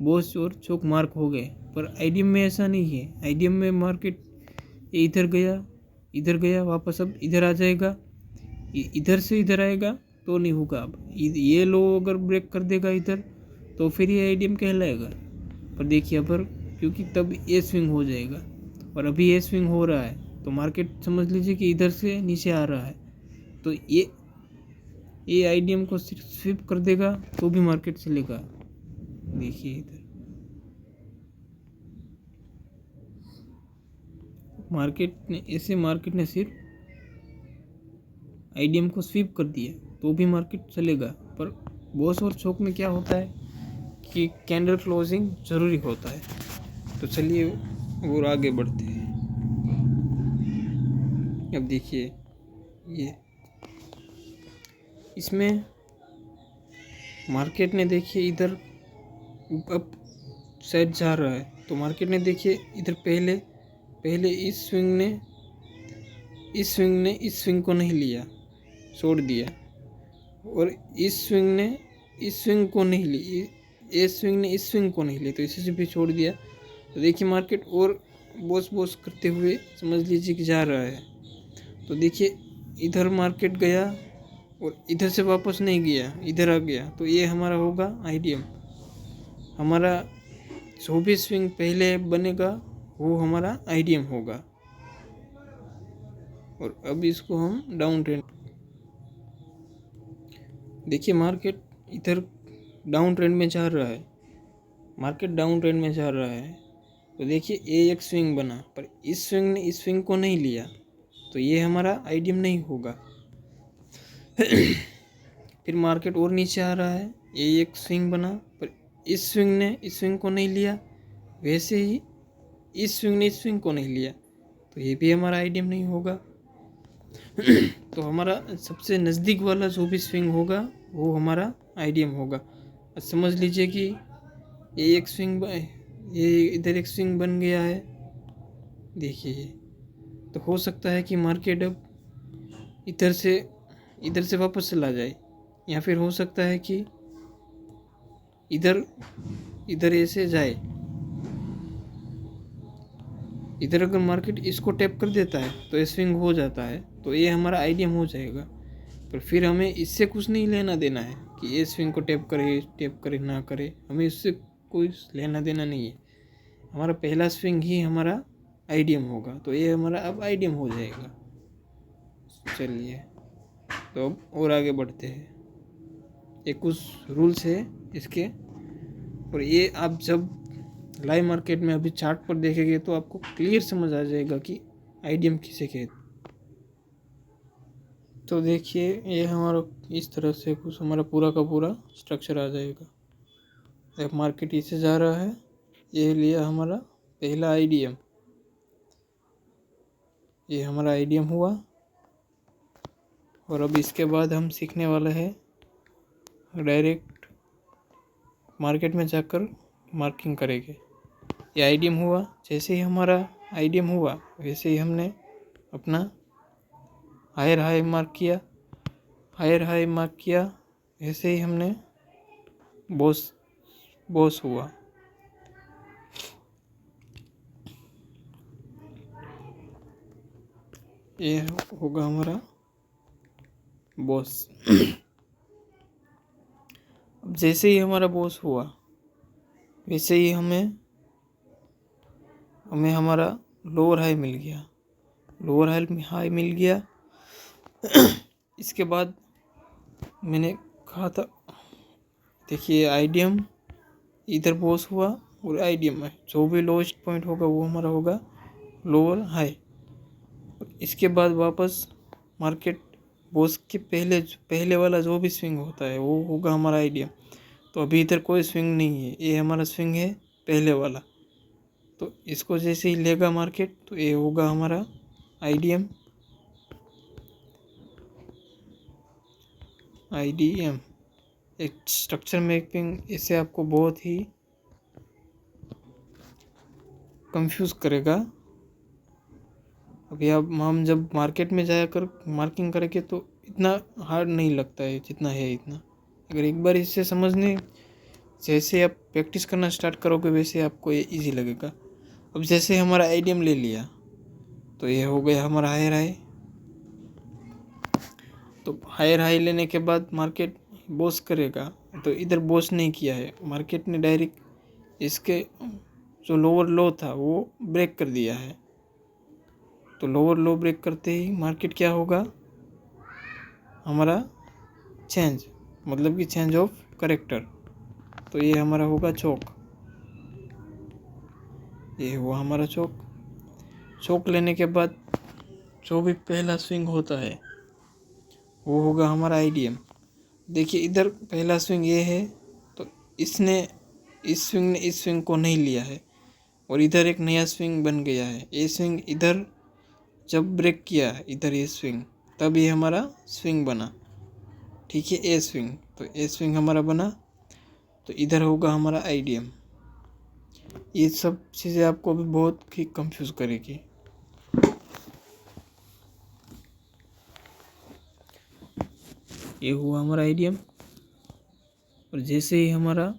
बॉस और चौक मार्क हो गए। पर आईडीएम में ऐसा नहीं है। आईडीएम में मार्केट इधर गया वापस, अब इधर आ जाएगा, इधर से इधर आएगा तो नहीं होगा। अब ये लो अगर ब्रेक कर देगा इधर, तो फिर ये आईडीएम कहलाएगा। पर देखिए, पर क्योंकि तब ये स्विंग हो जाएगा, और अभी ये स्विंग हो रहा है, तो मार्केट समझ लीजिए कि इधर से नीचे आ रहा है, तो ये आईडीएम को सिर्फ स्विप कर देगा तो भी मार्केट चलेगा। देखिए, इधर मार्केट ने सिर्फ आईडीएम को स्वीप कर दिया तो भी मार्केट चलेगा। पर बॉस और चौक में क्या होता है कि कैंडल क्लोजिंग ज़रूरी होता है। तो चलिए और आगे बढ़ते हैं। अब देखिए ये इसमें मार्केट ने देखिए इधर अब साइड जा रहा है, तो मार्केट ने देखिए इधर पहले पहले इस स्विंग को नहीं लिया, छोड़ दिया, और इस स्विंग को नहीं ली, ये स्विंग ने इस स्विंग को नहीं लिया, तो इसी से भी छोड़ दिया। तो देखिए मार्केट और बोस करते हुए समझ लीजिए कि जा रहा है। तो देखिए इधर मार्केट गया और इधर से वापस नहीं गया, इधर आ गया, तो ये हमारा होगा आईडीएम। हमारा जो भी स्विंग पहले बनेगा वो हमारा आईडीएम होगा। और अब इसको हम डाउन ट्रेंड, देखिए मार्केट इधर डाउन ट्रेंड में जा रहा है, मार्केट डाउन ट्रेंड में जा रहा है। तो देखिए ये एक स्विंग बना, पर इस स्विंग ने इस स्विंग को नहीं लिया, तो ये हमारा आईडीएम नहीं होगा। फिर मार्केट और नीचे आ रहा है, ये एक स्विंग बना, पर इस स्विंग ने इस स्विंग को नहीं लिया, वैसे ही इस स्विंग ने इस स्विंग को नहीं लिया, तो ये भी हमारा आईडीएम नहीं होगा। तो हमारा सबसे नज़दीक वाला जो भी स्विंग होगा वो हमारा आईडीएम होगा। समझ लीजिए कि ये एक स्विंग, ये इधर एक स्विंग बन गया है, देखिए। तो हो सकता है कि मार्केट अब इधर से वापस चला जाए, या फिर हो सकता है कि इधर ऐसे जाए। इधर अगर मार्केट इसको टैप कर देता है तो ये स्विंग हो जाता है, तो ये हमारा आईडीएम हो जाएगा। पर फिर हमें इससे कुछ नहीं लेना देना है कि ये स्विंग को टैप करे ना करे, हमें इससे कोई लेना देना नहीं है। हमारा पहला स्विंग ही हमारा आईडीएम होगा, तो ये हमारा अब आईडीएम हो जाएगा। चलिए तो अब और आगे बढ़ते हैं। ये कुछ रूल्स है इसके, और ये आप जब लाइव मार्केट में अभी चार्ट पर देखेंगे तो आपको क्लियर समझ आ जाएगा कि आईडीएम किसे कहते। तो देखिए ये हमारा इस तरह से कुछ हमारा पूरा का पूरा स्ट्रक्चर आ जाएगा। जब मार्केट इसे जा रहा है, ये लिया हमारा पहला आईडीएम, ये हमारा आईडीएम हुआ। और अब इसके बाद हम सीखने वाले हैं डायरेक्ट मार्केट में जाकर मार्किंग करेंगे। ये आईडीएम हुआ, जैसे ही हमारा आईडीएम हुआ वैसे ही हमने अपना हायर हाई मार्क किया, वैसे ही हमने बॉस हुआ। ये होगा हमारा बॉस। अब जैसे ही हमारा बॉस हुआ वैसे ही हमें हमारा लोअर हाई मिल गया। इसके बाद मैंने कहा था, देखिए आईडीएम इधर बॉस हुआ और आईडीएम है, जो भी लोएस्ट पॉइंट होगा वो हमारा होगा लोअर हाई। इसके बाद वापस मार्केट बॉस के पहले वाला जो भी स्विंग होता है वो होगा हमारा आईडीएम। तो अभी इधर कोई स्विंग नहीं है, ये हमारा स्विंग है पहले वाला। तो इसको जैसे ही लेगा मार्केट तो ये होगा हमारा आईडीएम। एक स्ट्रक्चर मैपिंग इसे आपको बहुत ही कंफ्यूज करेगा। अभी हम जब मार्केट में जाकर मार्किंग करेंगे तो इतना हार्ड नहीं लगता है जितना है इतना। अगर एक बार इसे समझने जैसे आप प्रैक्टिस करना स्टार्ट करोगे वैसे आपको ये इजी लगेगा। अब जैसे हमारा आईडीएम ले लिया तो ये हो गया हमारा हायर हाई। तो हायर हाई लेने के बाद मार्केट बॉस करेगा, तो इधर बॉस नहीं किया है, मार्केट ने डायरेक्ट इसके जो लोअर लो था वो ब्रेक कर दिया है। तो लोअर लो ब्रेक करते ही मार्केट क्या होगा, हमारा चेंज, मतलब कि चेंज ऑफ करेक्टर। तो ये हमारा होगा चौक, ये हुआ हमारा चौक लेने के बाद जो भी पहला स्विंग होता है वो होगा हमारा आईडीएम। देखिए इधर पहला स्विंग ये है, तो इसने इस स्विंग को नहीं लिया है और इधर एक नया स्विंग बन गया है। ये स्विंग इधर जब ब्रेक किया इधर ए स्विंग, तब ये हमारा स्विंग बना, ठीक है, ए स्विंग। तो ए स्विंग हमारा बना, तो इधर होगा हमारा आईडीएम। ये सब चीज़ें आपको अभी बहुत ही कंफ्यूज करेगी। ये हुआ हमारा आईडीएम, और जैसे ही हमारा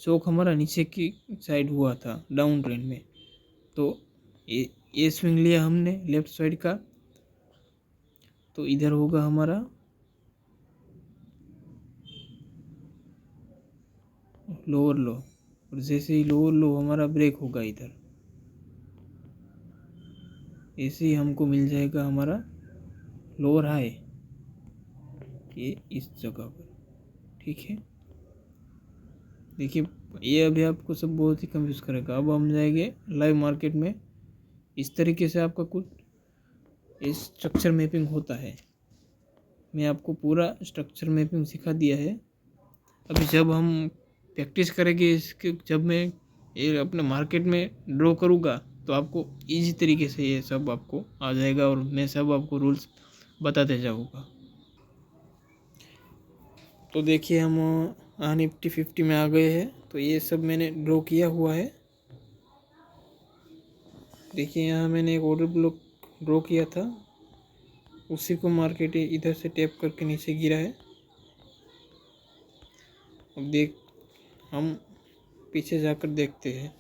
शॉक हमारा नीचे की साइड हुआ था डाउन ट्रेंड में, तो ये स्विंग लिया हमने लेफ्ट साइड का, तो इधर होगा हमारा लोअर लो, और जैसे ही लोअर लो हमारा ब्रेक होगा इधर, ऐसे ही हमको मिल जाएगा हमारा लोअर हाई, ये इस जगह पर, ठीक है। देखिए ये अभी आपको सब बहुत ही कंफ्यूज करेगा। अब हम जाएंगे लाइव मार्केट में। इस तरीके से आपका कुछ इस स्ट्रक्चर मैपिंग होता है। मैं आपको पूरा स्ट्रक्चर मैपिंग सिखा दिया है। अभी जब हम प्रैक्टिस करेंगे इसके, जब मैं ये अपने मार्केट में ड्रॉ करूँगा, तो आपको इजी तरीके से ये सब आपको आ जाएगा, और मैं सब आपको रूल्स बताते जाऊँगा। तो देखिए हम निफ्टी 50 में आ गए हैं। तो ये सब मैंने ड्रॉ किया हुआ है। देखिए यहाँ मैंने एक ऑर्डर ब्लॉक ड्रॉ किया था, उसी को मार्केट इधर से टैप करके नीचे गिरा है। अब हम पीछे जाकर देखते हैं।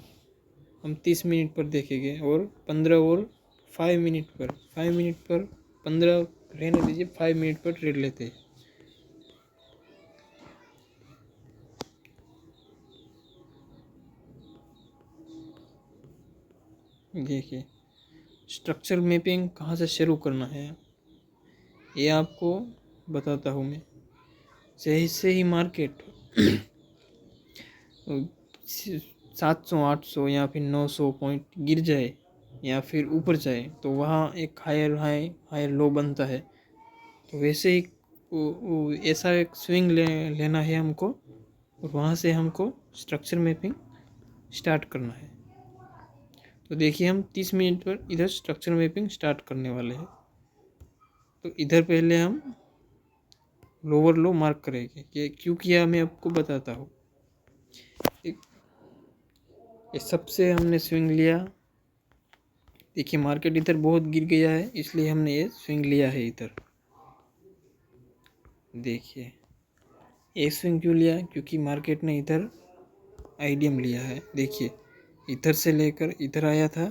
हम 30 मिनट पर देखेंगे, और 15 और 5 मिनट पर, 15 रहने दीजिए, 5 मिनट पर ट्रेड लेते हैं। देखिए स्ट्रक्चर मैपिंग कहाँ से शुरू करना है ये आपको बताता हूँ मैं। जैसे ही मार्केट 700 800 या फिर 900 पॉइंट गिर जाए या फिर ऊपर जाए, तो वहाँ एक हायर लो बनता है। तो वैसे ही ऐसा एक स्विंग लेना है हमको, और वहाँ से हमको स्ट्रक्चर मैपिंग स्टार्ट करना है। तो देखिए हम 30 मिनट पर इधर स्ट्रक्चर मैपिंग स्टार्ट करने वाले हैं। तो इधर पहले हम लोअर लो मार्क करेंगे। कि क्यों किया मैं आपको बताता हूँ। ये सबसे हमने स्विंग लिया। देखिए मार्केट इधर बहुत गिर गया है, इसलिए हमने ये स्विंग लिया है इधर। देखिए ये स्विंग क्यों लिया, क्योंकि मार्केट ने इधर आईडीएम लिया है। देखिए इधर से लेकर इधर आया था,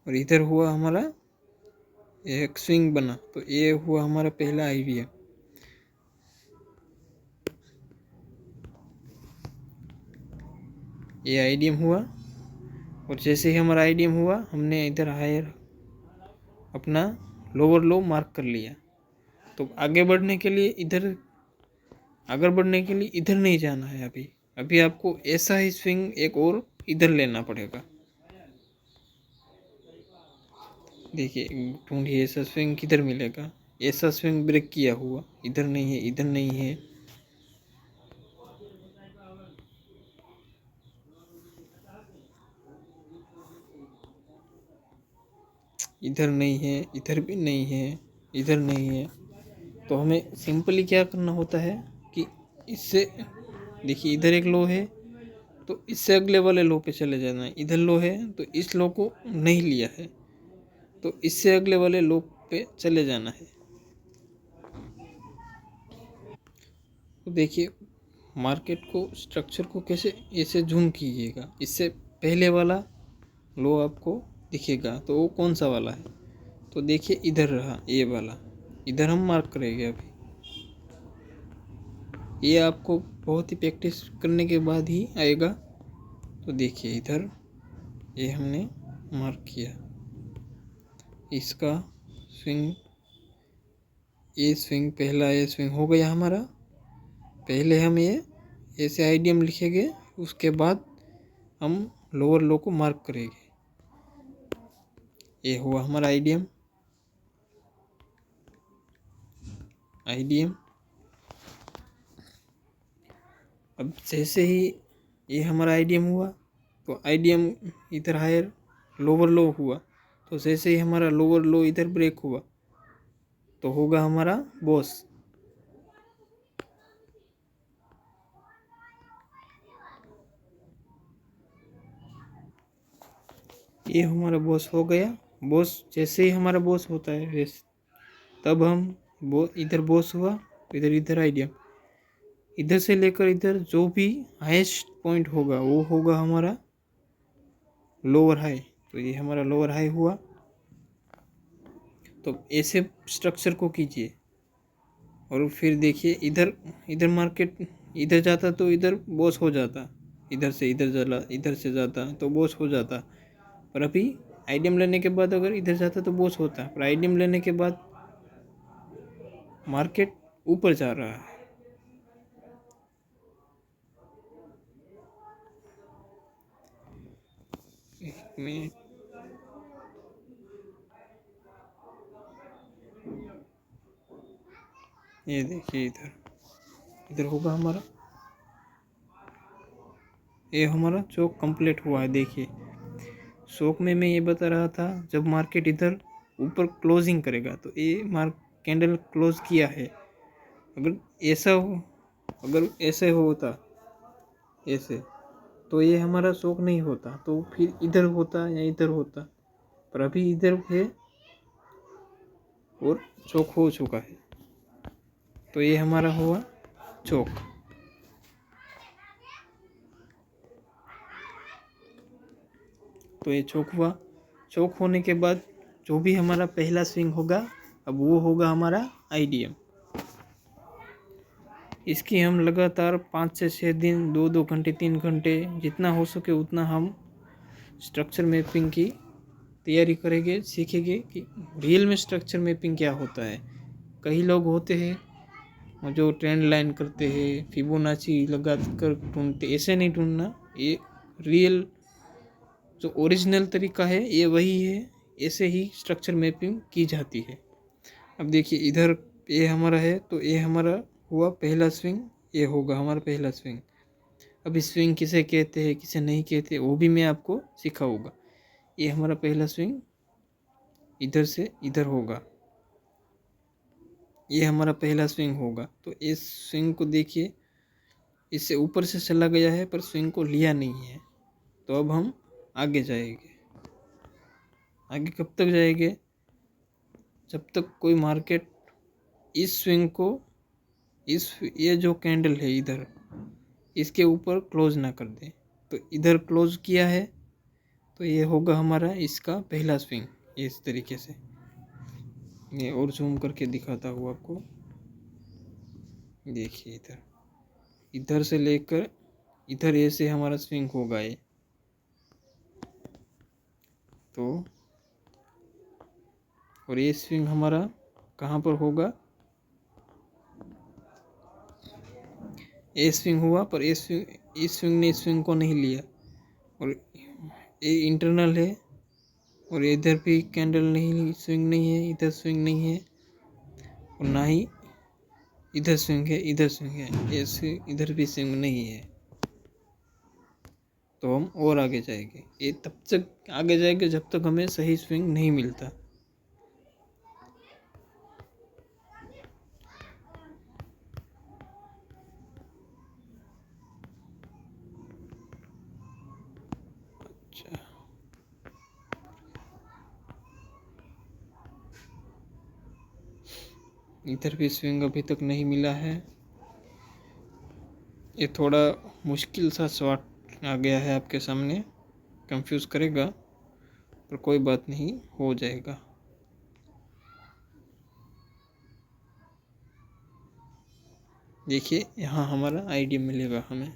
और इधर हुआ हमारा एक स्विंग बना, तो ये हुआ हमारा पहला आईडीएम। ये आईडीएम हुआ, और जैसे ही हमारा आईडीएम हुआ, हमने इधर हायर अपना लोअर लो मार्क कर लिया। तो आगे बढ़ने के लिए इधर नहीं जाना है। अभी आपको ऐसा ही स्विंग एक और इधर लेना पड़ेगा। देखिए ढूंढिए ऐसा स्विंग किधर मिलेगा। ऐसा स्विंग ब्रेक किया हुआ इधर नहीं है, इधर नहीं है, इधर नहीं है, इधर भी नहीं है, इधर नहीं है। तो हमें सिंपली क्या करना होता है कि इससे, देखिए इधर एक लो है, तो इससे अगले वाले लो पे चले जाना है। इधर लो है, तो इस लो को नहीं लिया है, तो इससे अगले वाले लो पे चले जाना है। तो देखिए मार्केट को, स्ट्रक्चर को कैसे ऐसे जूम कीजिएगा। इससे पहले वाला लो आपको दिखेगा, तो वो कौन सा वाला है। तो देखिए इधर रहा ये वाला, इधर हम मार्क करेंगे। अभी ये आपको बहुत ही प्रैक्टिस करने के बाद ही आएगा। तो देखिए इधर ये हमने मार्क किया, इसका स्विंग, ये स्विंग पहला ये स्विंग हो गया हमारा। पहले हम ये ऐसे आईडीएम लिखेंगे, उसके बाद हम लोअर लो को मार्क करेंगे। ये हुआ हमारा आईडीएम। अब जैसे ही ये हमारा आईडीएम हुआ, तो आईडीएम इधर हायर लोअर लो हुआ, तो जैसे ही हमारा लोअर लो इधर ब्रेक हुआ तो होगा हमारा बॉस। ये हमारा बॉस हो गया। बॉस जैसे ही हमारा बॉस होता है वैसे तब हम इधर बॉस हुआ, इधर इधर आइडियम, इधर से लेकर इधर जो भी हाईएस्ट पॉइंट होगा वो होगा हमारा लोअर हाई। तो ये हमारा लोअर हाई हुआ। तो ऐसे स्ट्रक्चर को कीजिए और फिर देखिए इधर इधर मार्केट इधर जाता तो इधर बॉस हो जाता, इधर से इधर चला, इधर से जाता तो बॉस हो जाता। पर अभी आईडीएम लेने के बाद अगर इधर जाता तो बॉस होता, पर आईडीएम लेने के बाद मार्केट ऊपर जा रहा है। एक मिनट, ये देखिए इधर इधर होगा हमारा, ये हमारा चौक कंप्लीट हुआ है। देखिए शौक में मैं ये बता रहा था जब मार्केट इधर ऊपर क्लोजिंग करेगा तो ये कैंडल क्लोज किया है। अगर ऐसा हो, अगर ऐसे होता ऐसे तो ये हमारा शौक नहीं होता, तो फिर इधर होता या इधर होता, पर अभी इधर है और चौक हो चुका है। तो ये हमारा हुआ चौक। तो ये चौक हुआ। चौक होने के बाद जो भी हमारा पहला स्विंग होगा अब वो होगा हमारा आईडीएम। इसकी हम लगातार 5 से 6 दिन 2-2 घंटे 3 घंटे जितना हो सके उतना हम स्ट्रक्चर मैपिंग की तैयारी करेंगे, सीखेंगे कि रियल में स्ट्रक्चर मैपिंग क्या होता है। कई लोग होते हैं जो ट्रेंड लाइन करते हैं, फिबोनाची लगा कर ढूंढते, ऐसे नहीं ढूंढना। ये रियल जो ओरिजिनल तरीका है ये वही है, ऐसे ही स्ट्रक्चर मैपिंग की जाती है। अब देखिए इधर ये हमारा है तो ये हमारा हुआ पहला स्विंग, ये होगा हमारा पहला स्विंग। अब इस स्विंग किसे कहते हैं किसे नहीं कहते वो भी मैं आपको सिखाऊंगा। ये हमारा पहला स्विंग इधर से इधर होगा, ये हमारा पहला स्विंग होगा। तो इस स्विंग को देखिए, इससे ऊपर से चला गया है पर स्विंग को लिया नहीं है। तो अब हम आगे जाएंगे। आगे कब तक जाएंगे? जब तक कोई मार्केट इस स्विंग को ये जो कैंडल है इधर इसके ऊपर क्लोज ना कर दे। तो इधर क्लोज किया है तो ये होगा हमारा इसका पहला स्विंग। इस तरीके से ये और जूम करके दिखाता हूँ आपको। देखिए इधर इधर से लेकर इधर ऐसे हमारा स्विंग होगा ये। तो और ये स्विंग हमारा कहाँ पर होगा? ये स्विंग हुआ पर इस स्विंग ने इस स्विंग को नहीं लिया, और ये इंटरनल है और इधर भी कैंडल नहीं, स्विंग नहीं है, इधर स्विंग नहीं है और ना ही इधर स्विंग है, इधर स्विंग है, ऐसे इधर भी स्विंग नहीं है। तो हम और आगे जाएंगे। ये तब तक आगे जाएंगे जब तक हमें सही स्विंग नहीं मिलता। अच्छा, इधर भी स्विंग अभी तक नहीं मिला है। ये थोड़ा मुश्किल सा शॉट आ गया है आपके सामने, कंफ्यूज करेगा पर कोई बात नहीं, हो जाएगा। देखिए यहाँ हमारा आईडी मिलेगा हमें।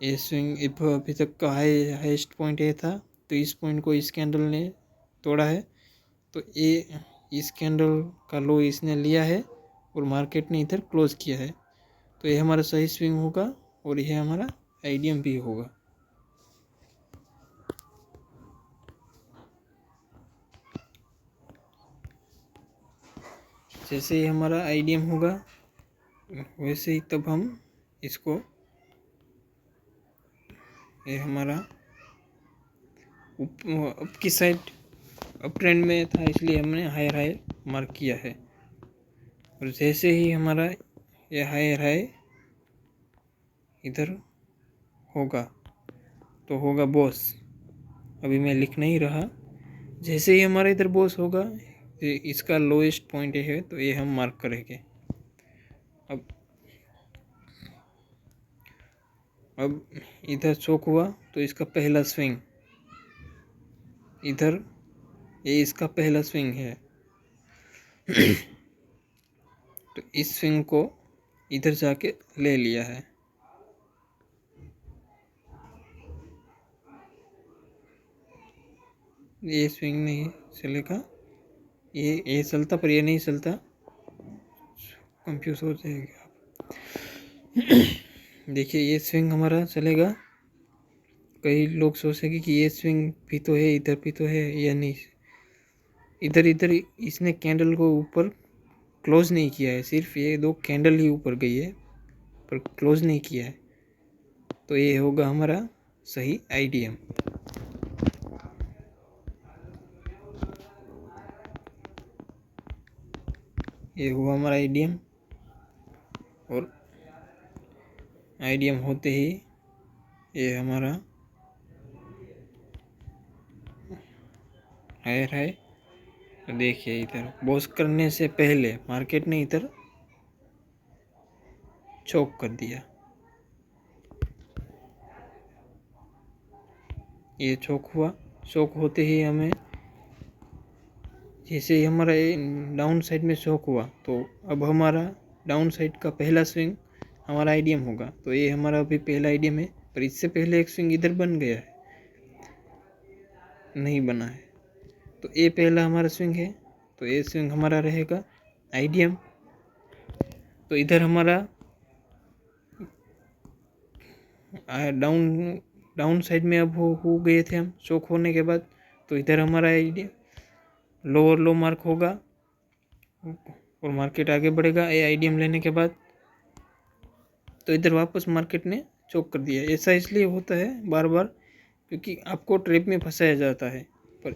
ये स्विंग अभी तक का हाईएस्ट पॉइंट ये था, तो इस पॉइंट को इस कैंडल ने तोड़ा है। तो ये इस कैंडल का लो इसने लिया है और मार्केट ने इधर क्लोज किया है। तो ये हमारा सही स्विंग होगा और यह हमारा आईडीएम भी होगा। जैसे ही हमारा आईडीएम होगा वैसे ही तब हम इसको, ये हमारा अप की साइड अप ट्रेंड में था, इसलिए हमने हायर हाई मार्क किया है। और जैसे ही हमारा ये हायर हाई इधर होगा तो होगा बॉस। अभी मैं लिख नहीं रहा। जैसे ही हमारा इधर बॉस होगा, इसका लोएस्ट पॉइंट है, तो ये हम मार्क करेंगे। अब इधर चौक हुआ तो इसका पहला स्विंग इधर, ये इसका पहला स्विंग है। तो इस स्विंग को इधर जाके ले लिया है। ये स्विंग नहीं चलेगा, ये चलता पर ये नहीं चलता, कंफ्यूज हो जाएगा आप। देखिए ये स्विंग हमारा चलेगा। कई लोग सोचेंगे कि ये स्विंग भी तो है, इधर भी तो है, या नहीं। इधर इधर इसने कैंडल को ऊपर क्लोज नहीं किया है, सिर्फ ये दो कैंडल ही ऊपर गई है पर क्लोज नहीं किया है। तो ये होगा हमारा सही आईडीएम। ये हुआ हमारा आईडीएम। और आईडीएम होते ही ये हमारा हायर है। तो देखिए इधर बॉस करने से पहले मार्केट ने इधर चौक कर दिया। ये चौक हुआ। चौक होते ही हमें, जैसे ही हमारा डाउन साइड में चौक हुआ, तो अब हमारा डाउन साइड का पहला स्विंग हमारा आईडीएम होगा। तो ये हमारा अभी पहला आईडीएम है, पर इससे पहले एक स्विंग इधर बन गया है, नहीं बना है। तो ये पहला हमारा स्विंग है, तो ये स्विंग हमारा रहेगा आईडीएम। तो इधर हमारा डाउन साइड में अब हो गए थे हम चौक होने के बाद। तो इधर हमारा आईडीएम लोअर लो मार्क होगा और मार्केट आगे बढ़ेगा ये आईडीएम लेने के बाद। तो इधर वापस मार्केट ने चौक कर दिया। ऐसा इसलिए होता है बार बार, क्योंकि आपको ट्रेप में फंसाया जाता है। पर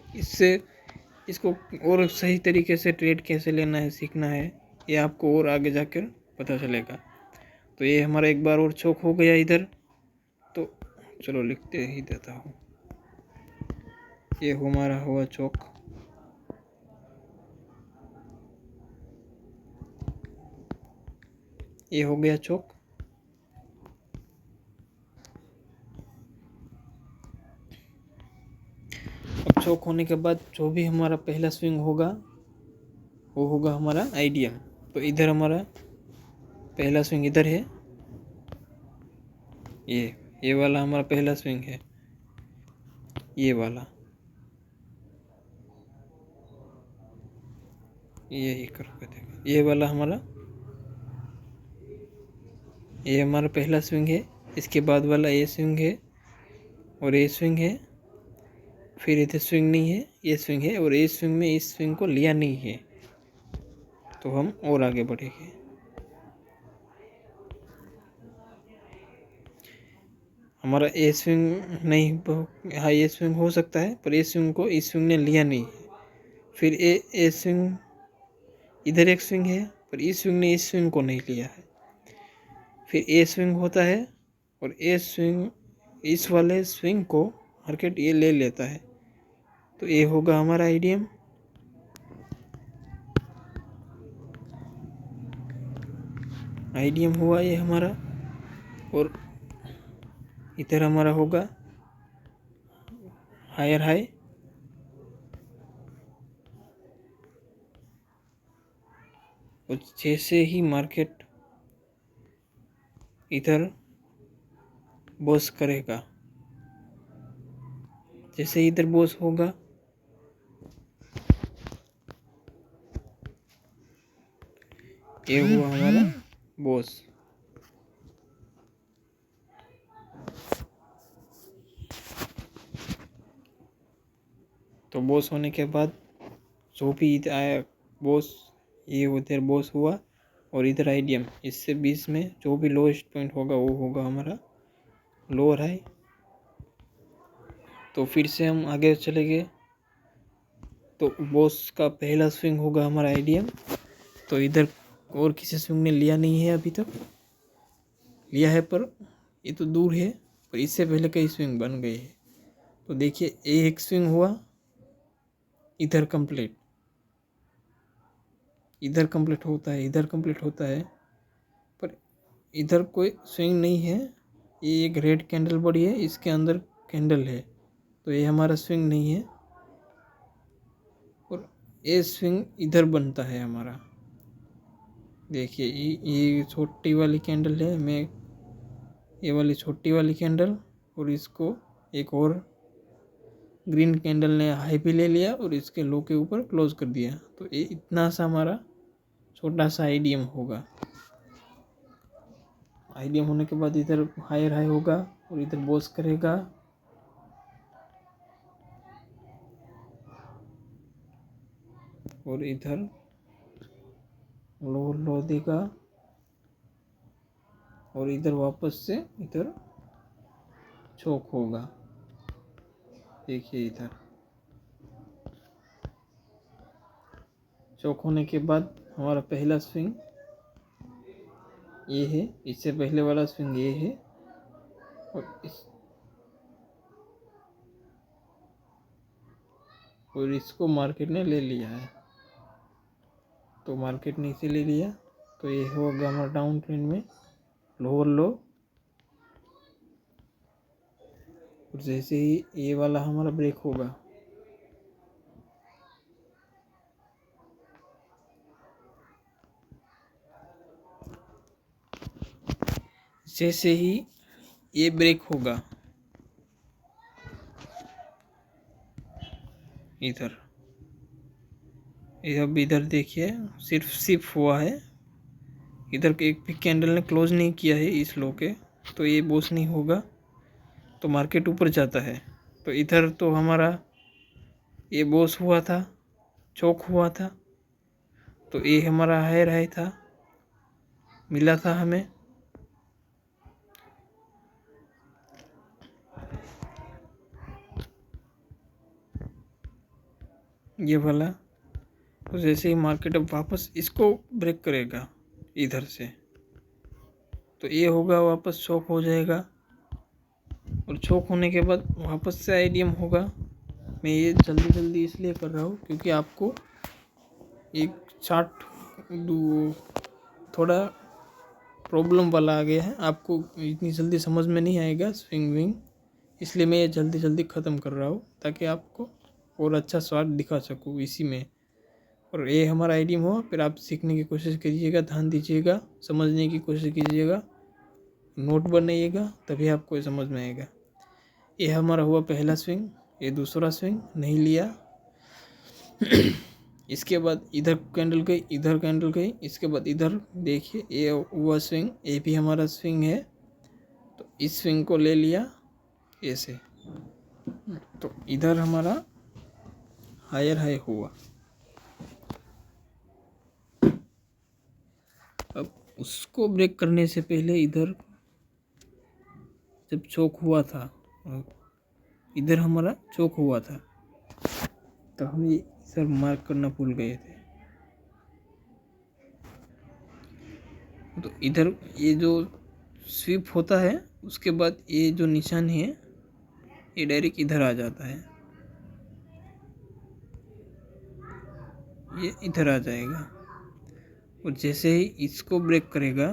इसको और सही तरीके से ट्रेड कैसे लेना है सीखना है, ये आपको और आगे जाकर पता चलेगा। तो ये हमारा एक बार और चौक हो गया इधर। तो चलो लिखते ही देता हूँ। ये हमारा हुआ चौक। ये हो गया चौक। अब चौक होने के बाद जो भी हमारा पहला स्विंग होगा वो होगा हमारा आईडीएम। तो इधर हमारा पहला स्विंग इधर है, ये वाला हमारा पहला स्विंग है, ये वाला, यही करके देखो। ये वाला ये हमारा पहला स्विंग है। इसके बाद वाला ये स्विंग है और ये स्विंग है। फिर इधर स्विंग नहीं है, ये स्विंग है, और ये स्विंग में इस स्विंग को लिया नहीं है। तो हम और आगे बढ़ेंगे। हमारा ए स्विंग नहीं, हाँ ये स्विंग हो सकता है, पर ये स्विंग को इस स्विंग ने लिया नहीं है। फिर ए स्विंग, इधर एक स्विंग है पर इस स्विंग ने इस स्विंग को नहीं लिया है। फिर ए स्विंग होता है और ए स्विंग, इस वाले स्विंग को मार्केट ये ले लेता है। तो ये होगा हमारा आईडीएम। आईडीएम हुआ ये हमारा। और इधर हमारा होगा हायर हाई। और जैसे ही मार्केट इधर बॉस करेगा, जैसे इधर बॉस होगा, ये हुआ हमारा बॉस। तो बॉस होने के बाद जो भी इधर आया बॉस, ये उधर बॉस हुआ और इधर आईडीएम, इससे बीच में जो भी लोएस्ट पॉइंट होगा वो होगा हमारा लोअर हाई। तो फिर से हम आगे चले गए। तो बॉस का पहला स्विंग होगा हमारा आईडीएम। तो इधर और किसी स्विंग ने लिया नहीं है, अभी तक लिया है पर ये तो दूर है, पर इससे पहले कई स्विंग बन गए हैं। तो देखिए ये एक स्विंग हुआ, इधर कंप्लीट, इधर कंप्लीट होता है, इधर कंप्लीट होता है, पर इधर कोई स्विंग नहीं है। ये एक रेड कैंडल बड़ी है, इसके अंदर कैंडल है, तो ये हमारा स्विंग नहीं है। और ये स्विंग इधर बनता है हमारा। देखिए ये छोटी वाली कैंडल है, मैं ये वाली छोटी वाली कैंडल, और इसको एक और ग्रीन कैंडल ने हाई पे ले लिया और इसके लो के ऊपर क्लोज कर दिया। तो ये इतना सा हमारा छोटा सा आईडीएम होगा। आईडीएम होने के बाद इधर हायर हाई होगा और इधर बॉस करेगा, और इधर लो लो देगा, और इधर वापस से इधर चौक होगा। देखिए इधर चौक होने के बाद हमारा पहला स्विंग ये है, इससे पहले वाला स्विंग ये है, और इसको मार्केट ने ले लिया है। तो मार्केट ने इसे ले लिया, तो ये होगा हमारा डाउन ट्रेंड में लोअर लो। और जैसे ही ये वाला हमारा ब्रेक होगा, जैसे ही ये ब्रेक होगा इधर, अब इधर देखिए सिर्फ शिफ्ट हुआ है, इधर एक भी कैंडल ने क्लोज नहीं किया है इस लो के, तो ये बॉस नहीं होगा, तो मार्केट ऊपर जाता है। तो इधर तो हमारा ये बॉस हुआ था, चौक हुआ था, तो ये हमारा हायर हाई था, मिला था हमें। ये वाला, तो जैसे ही मार्केट अब वापस इसको ब्रेक करेगा इधर से, तो ये होगा वापस चौक हो जाएगा, और चौक होने के बाद वापस से आईडीएम होगा। मैं ये जल्दी जल्दी इसलिए कर रहा हूँ क्योंकि आपको एक चार्ट थोड़ा प्रॉब्लम वाला आ गया है, आपको इतनी जल्दी समझ में नहीं आएगा स्विंग विंग, इसलिए मैं ये जल्दी जल्दी ख़त्म कर रहा हूँ ताकि आपको और अच्छा स्वाद दिखा सकूँ इसी में। और ये हमारा आईडीएम हो, फिर आप सीखने की कोशिश कीजिएगा, ध्यान दीजिएगा, समझने की कोशिश कीजिएगा, नोट बनाइएगा, तभी आपको ये समझ में आएगा। ये हमारा हुआ पहला स्विंग, ये दूसरा स्विंग नहीं लिया। इसके बाद इधर कैंडल गई, इधर कैंडल गई, इसके बाद इधर देखिए ये हुआ स्विंग, ये भी हमारा स्विंग है, तो इस स्विंग को ले लिया ऐसे, तो इधर हमारा हायर हाई हुआ। अब उसको ब्रेक करने से पहले इधर जब चौक हुआ था, इधर हमारा चौक हुआ था, तो हम ये सर मार्क करना भूल गए थे। तो इधर ये जो स्वीप होता है उसके बाद ये जो निशान है ये डायरेक्ट इधर आ जाता है, ये इधर आ जाएगा, और जैसे ही इसको ब्रेक करेगा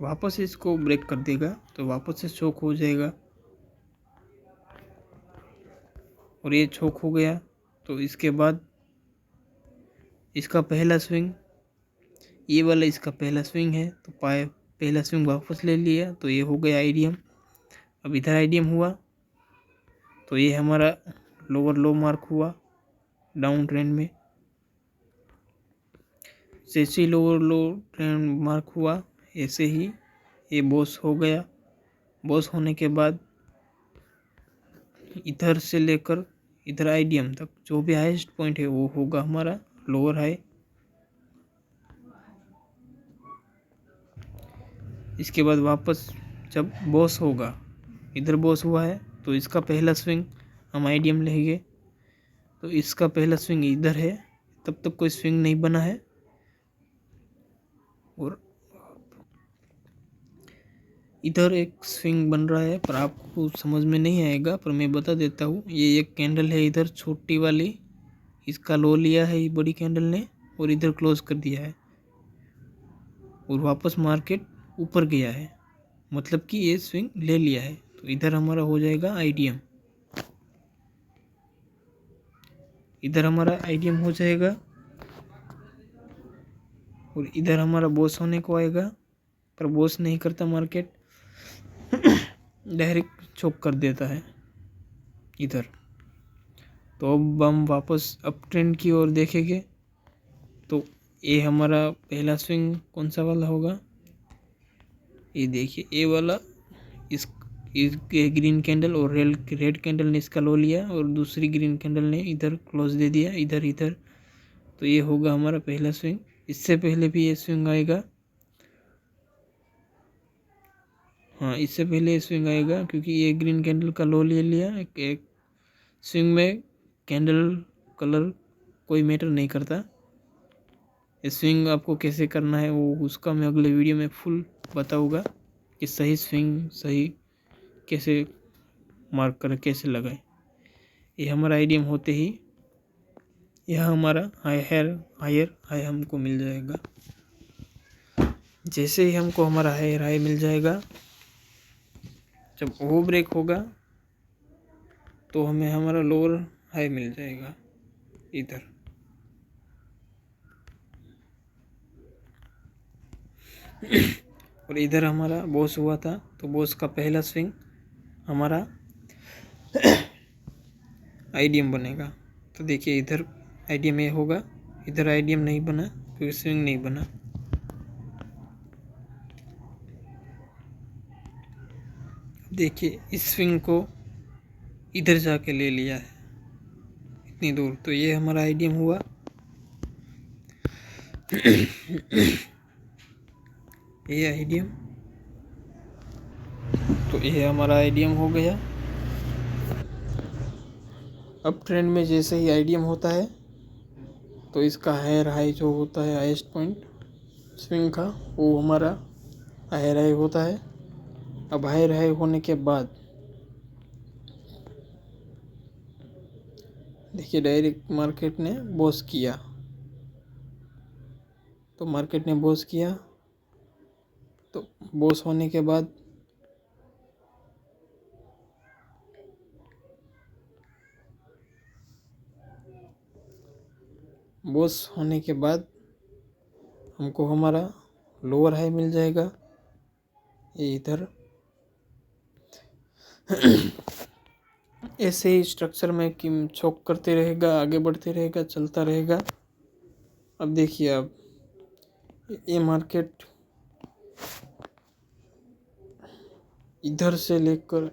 वापस इसको ब्रेक कर देगा, तो वापस से चौक हो जाएगा, और ये चौक हो गया। तो इसके बाद इसका पहला स्विंग, ये वाला इसका पहला स्विंग है, तो पहला स्विंग वापस ले लिया, तो ये हो गया आईडीएम। अब इधर आईडीएम हुआ, तो ये हमारा लोअर लो मार्क हुआ डाउन ट्रेंड में। जैसे ही लोअर लो ट्रेंड मार्क हुआ, ऐसे ही ये बॉस हो गया। बॉस होने के बाद इधर से लेकर इधर आईडीएम तक जो भी हाईएस्ट पॉइंट है वो होगा हमारा लोअर हाई। इसके बाद वापस जब बॉस होगा, इधर बॉस हुआ है, तो इसका पहला स्विंग हम आईडीएम लेंगे तो इसका पहला स्विंग इधर है, तब तक कोई स्विंग नहीं बना है। और इधर एक स्विंग बन रहा है पर आपको समझ में नहीं आएगा, पर मैं बता देता हूँ। ये एक कैंडल है इधर छोटी वाली, इसका लो लिया है ये बड़ी कैंडल ने और इधर क्लोज कर दिया है और वापस मार्केट ऊपर गया है, मतलब कि ये स्विंग ले लिया है। तो इधर हमारा हो जाएगा आईडीएम, इधर हमारा आईडीएम हो जाएगा और इधर हमारा बॉस होने को आएगा, पर बॉस नहीं करता मार्केट, डायरेक्ट चोक कर देता है इधर। तो अब हम वापस अप ट्रेंड की ओर देखेंगे। तो ये हमारा पहला स्विंग कौन सा वाला होगा, ये देखिए ये वाला, इस ग्रीन कैंडल और रेड कैंडल ने इसका लो लिया और दूसरी ग्रीन कैंडल ने इधर क्लोज दे दिया इधर इधर। तो ये होगा हमारा पहला स्विंग। इससे पहले भी ये स्विंग आएगा, हाँ इससे पहले ये स्विंग आएगा क्योंकि ये ग्रीन कैंडल का लो ले लिया। एक स्विंग में कैंडल कलर कोई मैटर नहीं करता। ये स्विंग आपको कैसे करना है वो उसका मैं अगले वीडियो में फुल बताऊंगा कि सही स्विंग सही कैसे मार्क कर कैसे लगाए। ये हमारा आईडीएम होते ही यह हमारा हायर हाई हमको मिल जाएगा। जैसे ही हमको हमारा हायर हाई मिल जाएगा, जब वो ब्रेक होगा तो हमें हमारा लोअर हाई मिल जाएगा इधर। और इधर हमारा बॉस हुआ था, तो बॉस का पहला स्विंग हमारा आईडीएम बनेगा। तो देखिए इधर आईडीएम ये होगा, इधर आईडीएम नहीं बना क्योंकि स्विंग नहीं बना। देखिए इस स्विंग को इधर जाके ले लिया है इतनी दूर, तो ये हमारा आईडीएम हुआ। ये आईडीएम, तो ये हमारा आईडीएम हो गया। अब ट्रेंड में जैसे ही आईडीएम होता है तो इसका हायर हाई जो होता है हाईएस्ट पॉइंट स्विंग का, वो हमारा हायर हाई होता है। अब हायर हाई होने के बाद देखिए डायरेक्ट मार्केट ने बॉस किया, तो मार्केट ने बॉस किया, तो बॉस होने के बाद हमको हमारा लोअर हाई मिल जाएगा ये इधर। ऐसे ही स्ट्रक्चर में कि चौक करते रहेगा, आगे बढ़ते रहेगा, चलता रहेगा। अब देखिए अब ये मार्केट इधर से लेकर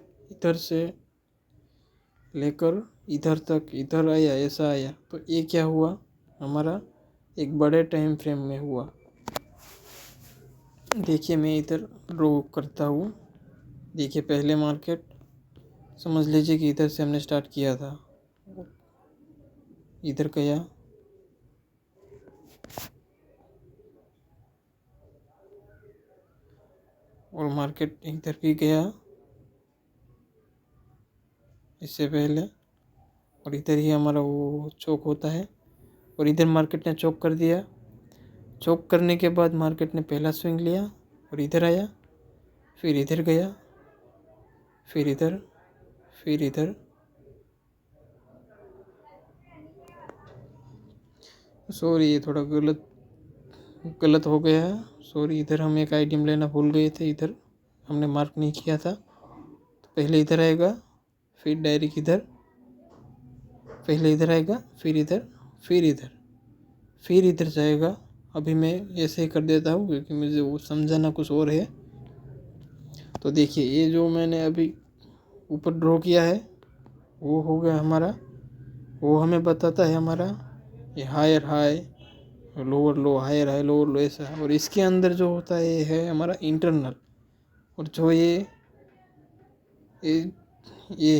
इधर तक इधर आया, ऐसा आया। तो ये क्या हुआ हमारा एक बड़े टाइम फ्रेम में हुआ। देखिए मैं इधर ड्रॉ करता हूँ। देखिए पहले मार्केट समझ लीजिए कि इधर से हमने स्टार्ट किया था, इधर गया, और मार्केट इधर भी गया इससे पहले, और इधर ही हमारा वो चौक होता है। और इधर मार्केट ने चौक कर दिया। चौक करने के बाद मार्केट ने पहला स्विंग लिया और इधर आया, फिर इधर गया, फिर इधर, फिर इधर। सॉरी ये थोड़ा गलत हो गया है, सॉरी। इधर हम एक आइटम लेना भूल गए थे, इधर हमने मार्क नहीं किया था। तो पहले इधर आएगा, फिर डायरेक्ट इधर, पहले इधर आएगा, फिर इधर, फिर इधर, फिर इधर जाएगा। अभी मैं ऐसे ही कर देता हूँ क्योंकि मुझे वो समझाना कुछ और है। तो देखिए ये जो मैंने अभी ऊपर ड्रॉ किया है वो हो गया हमारा, वो हमें बताता है हमारा ये higher high, lower low, higher high, lower low, ऐसा। और इसके अंदर जो होता है ये है हमारा इंटरनल। और जो ये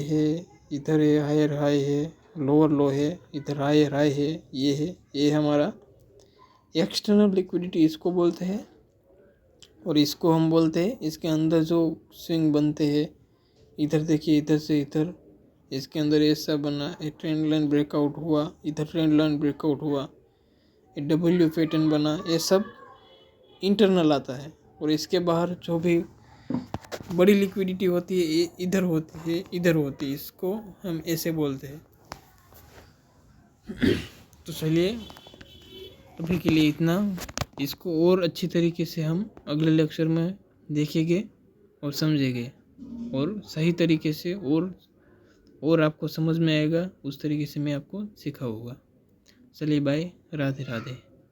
है इधर है हायर हाई है, लोअर लो है, इधर हायर हाई है, ये हमारा एक्सटर्नल लिक्विडिटी इसको बोलते हैं। और इसको हम बोलते हैं, इसके अंदर जो स्विंग बनते हैं, इधर देखिए, इधर से इधर, इसके अंदर ऐसा बना, एक ट्रेंड लाइन ब्रेकआउट हुआ, इधर ट्रेंड लाइन ब्रेकआउट हुआ, एक डब्ल्यू पैटर्न बना, ये सब इंटरनल आता है। और इसके बाहर जो भी बड़ी लिक्विडिटी होती है ये इधर होती है, इधर होती है, इसको हम ऐसे बोलते हैं। तो चलिए अभी के लिए इतना। इसको और अच्छी तरीके से हम अगले लेक्चर में देखेंगे और समझेंगे, और सही तरीके से और आपको समझ में आएगा, उस तरीके से मैं आपको सिखाऊंगा। चलिए बाय, राधे राधे।